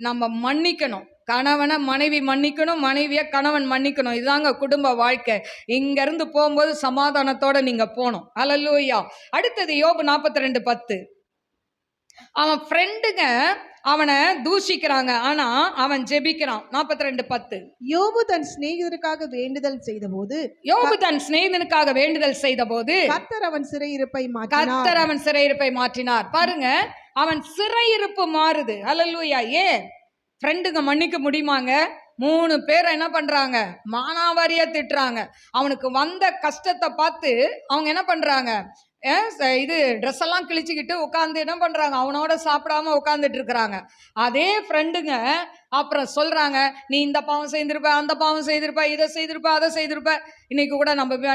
நம்ம மன்னிக்கணும். கணவனை மனைவி மன்னிக்கணும், மனைவியை கணவன் மன்னிக்கணும். இதுதாங்க குடும்ப வாழ்க்கை. இங்கிருந்து போகும்போது சமாதானத்தோட நீங்க போகணும். ஹல்லேலூயா. அடுத்தது யோபு 42:10. அவன் ஃப்ரெண்டுங்க அவனை தூஷிக்கிறாங்க, ஆனா அவன் ஜெபிக்கிறான். 42:10. யோபு தன் சிநேகிதருக்காக வேண்டுதல் செய்தபோது யோபு தன் சிநேகிதனுக்காக வேண்டுதல் செய்தபோது கர்த்தர் அவன் சிறையிருப்பை மாற்றினார். கர்த்தர் அவன் சிறையிருப்பை மாற்றினார். பாருங்க, அவன் சிறையிருப்பு மாறுது. ஹல்லேலூயா. ஏன் ஃப்ரெண்டுங்க மன்னிக்க முடியுமாங்க? 3 பேர் என்ன பண்றாங்க, மானாவாரியா திட்டுறாங்க. அவனுக்கு வந்த கஷ்டத்தை பார்த்து அவங்க என்ன பண்றாங்க, இது ட்ரெஸ் எல்லாம் கிழிச்சுக்கிட்டு உட்காந்து என்ன பண்றாங்க, அவனோட சாப்பிடாம உட்காந்துட்டு இருக்கிறாங்க. அதே ஃப்ரெண்டுங்க அப்புறம் சொல்றாங்க, நீ இந்த பாவம் செய்திருப்ப, அந்த பாவம் செய்திருப்ப, இதை செய்திருப்ப, அதை செய்திருப்ப. இன்னைக்கு கூட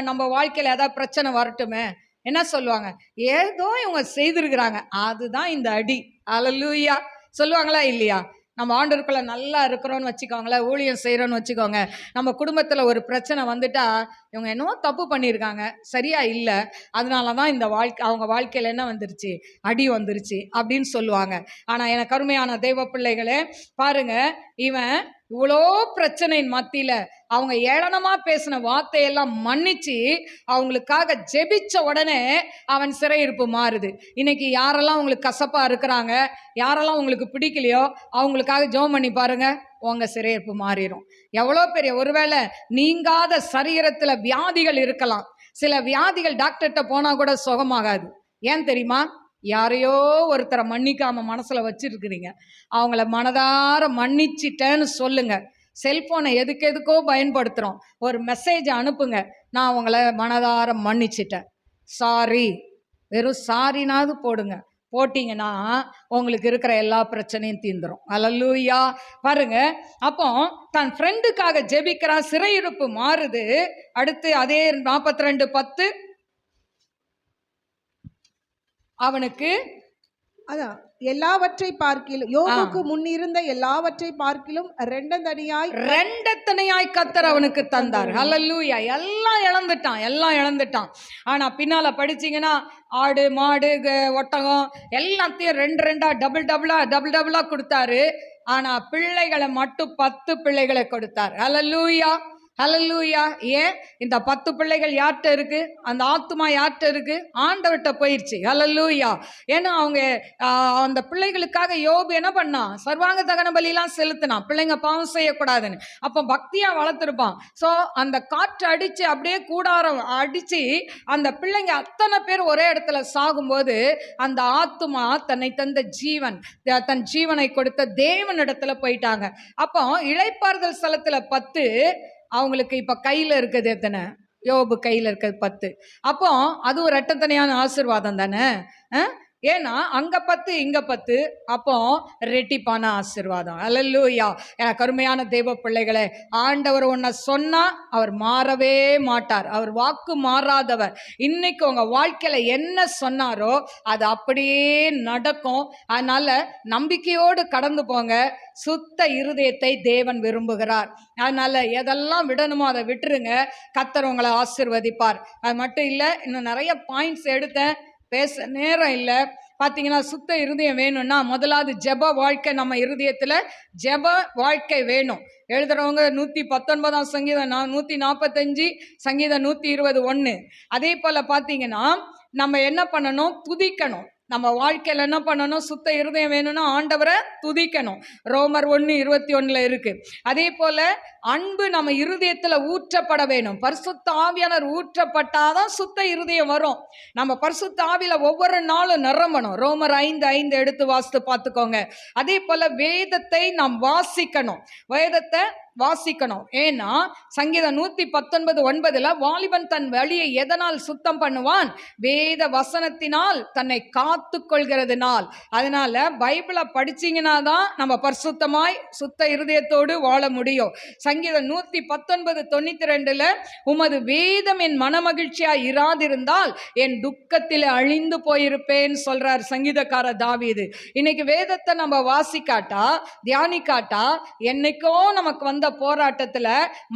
நம்ம வாழ்க்கையில ஏதாவது பிரச்சனை வரட்டுமே, என்ன சொல்லுவாங்க, ஏதோ இவங்க செய்திருக்கிறாங்க, அதுதான் இந்த அடி. ஹல்லேலூயா. சொல்லுவாங்களா இல்லையா? நம்ம ஆண்டவருக்குள்ள நல்லா இருக்கிறோன்னு வச்சுக்கோங்களேன், ஊழியம் செய்கிறோன்னு வச்சுக்கோங்க, நம்ம குடும்பத்தில் ஒரு பிரச்சனை வந்துட்டா இவங்க என்னவோ தப்பு பண்ணியிருக்காங்க, சரியா இல்லை, அதனால தான் இந்த அவங்க வாழ்க்கையில் என்ன வந்துருச்சு, அடி வந்துருச்சு அப்படின்னு சொல்லுவாங்க. ஆனால் எனக்கு அருமையான தெய்வ பிள்ளைகளே, பாருங்க, இவன் இவ்வளோ பிரச்சனையின் மத்தியில் அவங்க ஏளனமா பேசின வார்த்தையெல்லாம் மன்னிச்சு அவங்களுக்காக ஜெபிச்ச உடனே அவன் சிறையிருப்பு மாறுது. இன்னைக்கு யாரெல்லாம் உங்களுக்கு கசப்பா இருக்கிறாங்க, யாரெல்லாம் உங்களுக்கு பிடிக்கலையோ அவங்களுக்காக ஜெபம் பண்ணி பாருங்க, உங்க சிறையிருப்பு மாறிடும். எவ்வளோ பெரிய, ஒருவேளை நீங்காத சரீரத்துல வியாதிகள் இருக்கலாம். சில வியாதிகள் டாக்டர்கிட்ட போனா கூட சுகமாகாது. ஏன் தெரியுமா? யாரையோ ஒருத்தரை மன்னிக்காம மனசுல வச்சிருக்கிறீங்க. அவங்கள மனதார மன்னிச்சிட்டேன்னு சொல்லுங்க. செல்போனை எதுக்கோ பயன்படுத்துகிறோம். ஒரு மெசேஜ் அனுப்புங்க, நான் உங்களை மனதார மன்னிச்சிட்டேன், சாரி. வெறும் சாரினாவது போடுங்க. போட்டிங்கன்னா உங்களுக்கு இருக்கிற எல்லா பிரச்சனையும் தீந்துரும். ஹல்லேலூயா. பாருங்க, அப்போ தன் ஃப்ரெண்டுக்காக ஜெபிக்கிறான், சிறையிருப்பு மாறுது. அடுத்து அதே 42:10, அவனுக்கு அதான் எல்லாவற்றை பார்க்கிலும், யோபுக்கு முன்னிருந்த எல்லாவற்றை பார்க்கிலும் ரெண்டத்தனையாய் கர்த்தர் அவனுக்கு தந்தார். ஹல்லேலூயா. எல்லாம் இழந்துட்டான். ஆனா பின்னால படிச்சீங்கன்னா ஆடு மாடு ஒட்டகம் எல்லாத்தையும் 2 டபுளா கொடுத்தாரு. ஆனா பிள்ளைகளை மட்டும் 10 பிள்ளைகளை கொடுத்தார். ஹல்லேலூயா. ஹல்லேலூயா. ஏன் இந்த 10 பிள்ளைகள் யார்கிட்ட இருக்கு? அந்த ஆத்துமா யார்கிட்ட இருக்கு? ஆண்டவர்கிட்ட போயிடுச்சு. ஹல்லேலூயா. ஏன்னா அவங்க அந்த பிள்ளைகளுக்காக யோபு என்ன பண்ணான், சர்வாங்க தகன பலியெல்லாம் செலுத்தினான், பிள்ளைங்க பாவம் செய்யக்கூடாதுன்னு. அப்போ பக்தியா வளர்த்துருப்பான். ஸோ அந்த காற்று அடிச்சு அப்படியே கூடாரம் அடிச்சு அந்த பிள்ளைங்க அத்தனை பேர் ஒரே இடத்துல சாகும்போது அந்த ஆத்துமா தன்னை தந்த ஜீவன், தன் ஜீவனை கொடுத்த தேவனிடத்துல போயிட்டாங்க. அப்போ இளைப்பாறுதல் ஸ்தலத்துல 10, அவங்களுக்கு இப்ப கையில இருக்குது எத்தனை? யோபு கையில இருக்கிறது 10. அப்போ அது ஒரு இரட்டத்தனையான ஆசீர்வாதம் தானே. ஏன்னா அங்க 10 இங்க 10, அப்போ ரெட்டிப்பான ஆசீர்வாதம். ஹல்லேலூயா. எனக்கு அருமையான தெய்வ பிள்ளைகளே, ஆண்டவர் ஒன்ன சொன்னா அவர் மாறவே மாட்டார். அவர் வாக்கு மாறாதவர். இன்னைக்கு உங்க வாழ்க்கையில என்ன சொன்னாரோ அது அப்படியே நடக்கும். அதனால நம்பிக்கையோடு கடந்து போங்க. சுத்த இருதயத்தை தேவன் விரும்புகிறார். அதனால எதெல்லாம் விடணுமோ அதை விட்டுருங்க. கர்த்தர் உங்களை ஆசீர்வதிப்பார். அது மட்டும் இல்லை, இன்னும் நிறைய பாயிண்ட்ஸ் எடுத்தேன், பேச நேரம் இல்லை. பார்த்தீங்கன்னா சுத்த இருதயம் வேணும்னா முதலாவது ஜெப வாழ்க்கை, நம்ம இருதயத்தில் ஜெப வாழ்க்கை வேணும். எழுதுறவங்க 119 சங்கீதம், 145 சங்கீதம், 120:1. அதே போல் பார்த்தீங்கன்னா நம்ம என்ன பண்ணணும், துதிக்கணும். நம்ம வாழ்க்கையில் என்ன பண்ணணும், சுத்த இருதயம் வேணும்னா ஆண்டவரை துதிக்கணும். ரோமர் 1:21 இருக்கு. அதே போல அன்பு நம்ம இருதயத்தில் ஊற்றப்பட வேணும். பரிசுத்த ஆவியானவர் ஊற்றப்பட்டாதான் சுத்த இருதயம் வரும். நம்ம பரிசுத்த ஆவியில ஒவ்வொரு நாளும் நிரம்பணும். ரோமர் 5:5 எடுத்து வாசித்து பார்த்துக்கோங்க. அதே போல வேதத்தை நாம் வாசிக்கணும். வேதத்தை வாசிக்கணும். ஏன்னா சங்கீதம் 119:9 வாலிபன் தன் வழியை எதனால் சுத்தம் பண்ணுவான்? வேத வசனத்தினால் தன்னை காத்து கொள்கிறதுனால். அதனால பைபிளை படிச்சீங்கன்னா தான் நம்ம பரிசுத்தமாய் சுத்த இருதயத்தோடு வாழ முடியும். சங்கீதம் 119:92 உமது வேதம் என் மனமகிழ்ச்சியாய் இராதிருந்தால் என் துக்கத்தில் அழிந்து போயிருப்பேன் சொல்றார் சங்கீதக்கார தாவீது. இன்னைக்கு வேதத்தை நம்ம வாசிக்காட்டா தியானிக்காட்டா என்னைக்கோ நமக்கு வந்த போராட்டத்துல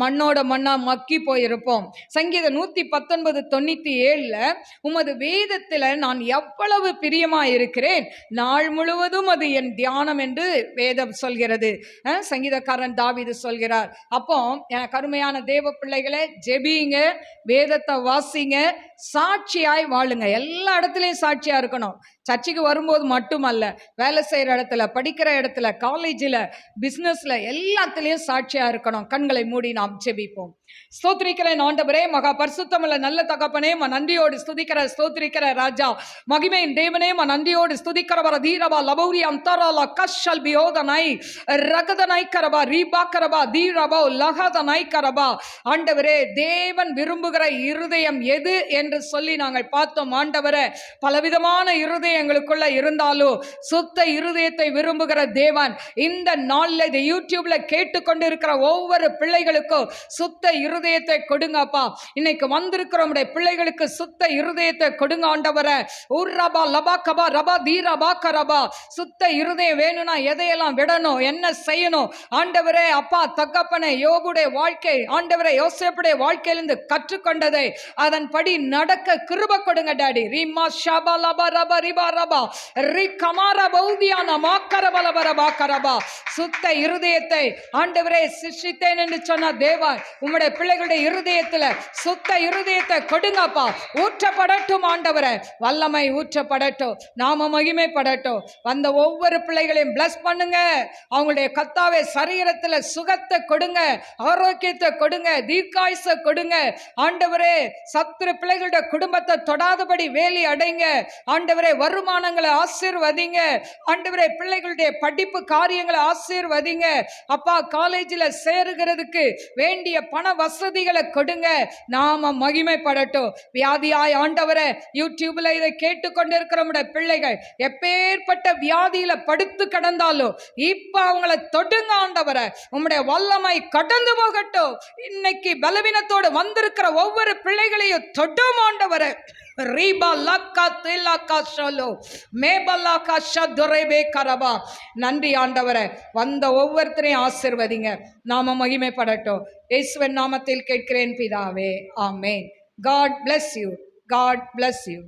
மண்ணோட மண்ணா மக்கி போயிருப்போம். சங்கீதம் 119:97 உமது வேதத்துல நான் எவ்வளவு பிரியமா இருக்கிறேன், நாள் முழுவதும் அது என் தியானம் என்று வேதம் சொல்கிறது. சங்கீதக்காரன் தாவீது சொல்கிறார். அப்போ எனக்கு அருமையான தேவ பிள்ளைகளே, ஜெபிங்க, வேதத்தை வாசிங்க, சாட்சியாய் வாழுங்க. எல்லா இடத்துலயும் சாட்சியா இருக்கணும். சர்ச்சுக்கு வரும்போது மட்டுமல்ல, வேலை செய்யற இடத்துல, படிக்கிற இடத்துல, காலேஜில், பிசினஸ்ல, எல்லாத்துலயும் சாட்சியா இருக்கணும். கண்களை மூடி நாம் ஜெபிப்போம். ஸ்தோத்திரிக்கிறேன் ஆண்டவரே, மகா பரிசுத்தமுள்ள நல்ல தகப்பனே, நன்றியோடு ஸ்துதிக்கிற ஸ்தோத்திரிக்கிற ராஜா, மகிமையின் தேவனே, நன்றியோடு ஸ்துதிக்கிறவர தீரவா லபௌரி அந்தராலா கஷல் பியோதனை ரகதனை கரபா ரீபா கரபா தீரபா லகதனை கரபா. ஆண்டவரே, தேவன் விரும்புகிற இருதயம் எது என்று சொல்லி நாங்கள் பார்த்தோம். ஆண்டவரே, பலவிதமான இருதயம் எங்களுக்குள்ள இருந்தாலும் சுத்த இருதயத்தை விரும்புகிற தேவன் இந்த நாளில் இதை யூடியூப்ல கேட்டுக்கொண்டு இருக்கிற ஒவ்வொரு பிள்ளைகளுக்கும் சுத்த இருதயத்தை கொடுங்கப்பா. இன்னைக்கு வந்திருக்கிற உம்முடைய பிள்ளைகளுக்கு சுத்த இருதயத்தை கொடுங்க ஆண்டவரே. உர்ரபா லபா கபா ரபா தீரபா கரபா. சுத்த இருதயம் வேணும்னா எதையெல்லாம் விடணும், என்ன செய்யணும் ஆண்டவரே? அப்பா தகப்பனே, யோபுடைய வாழ்க்கை ஆண்டவரே, யோசேப்புடைய வாழ்க்கையிலிருந்து கற்றுக்கொண்டதை அதன்படி நடக்க கிருபை கொடுங்க டாடி. ரீமா ஷபா லபா ரபா ரிபா ரபா ரி கமாரா பௌதியான மாக்கரபலபரபா கரபா. சுத்த இருதயத்தை ஆண்டவரே சிருஷ்டித்தேன் என்று சொன்ன தேவன் உம்முடைய பிள்ளைகளுடைய இருதயத்துல சுத்த இருதயத்தை கொடுங்கப்பா. ஊற்றப்படட்டும் ஆண்டவரே, வல்லமை ஊற்றப்படட்டும், நாம மகிமைப்படட்டும். வந்த ஒவ்வொரு பிள்ளைகளையும் பிளஸ் பண்ணுங்க. அவங்களுடைய கத்தாவே சரீரத்துல சுகத்தை கொடுங்க, ஆரோக்கியத்தை கொடுங்க, தீர்க்காயுசை கொடுங்க ஆண்டவரே. சத்துரு பிள்ளைகளுடைய குடும்பத்தை தொடாதபடி வேலி அடைங்க ஆண்டவரே. வருமானங்களை ஆசீர்வதிங்க ஆண்டவரே. பிள்ளைகளுடைய படிப்பு காரியங்களை ஆசீர்வதிங்க அப்பா. காலேஜில் சேருகிறதுக்கு வேண்டிய பண வசதிகளை கொடுங்க, நாம மகிமைப்படட்டும். வியாதியாய் ஆண்டவரே, யூடியூப்ல இதை கேட்டுக்கொண்டிருக்கிற பிள்ளைகள் எப்பேற்பட்ட வியாதியில படுத்து கிடந்தாலும் இப்ப அவங்களை தொடுங்க ஆண்டவரே. உம்முடைய வல்லமை கடந்து போகட்டும். இன்னைக்கு பலவீனத்தோடு வந்திருக்கிற ஒவ்வொரு பிள்ளைகளையும் தொடும் ஆண்டவரே. நன்றி ஆண்டவரே. வந்த ஒவ்வொருத்தரையும் ஆசீர்வதிங்க, நாம மகிமைப்படட்டும். இயேசுவின் நாமத்தில் கேட்கிறேன் பிதாவே, ஆமென். God bless you. God bless you.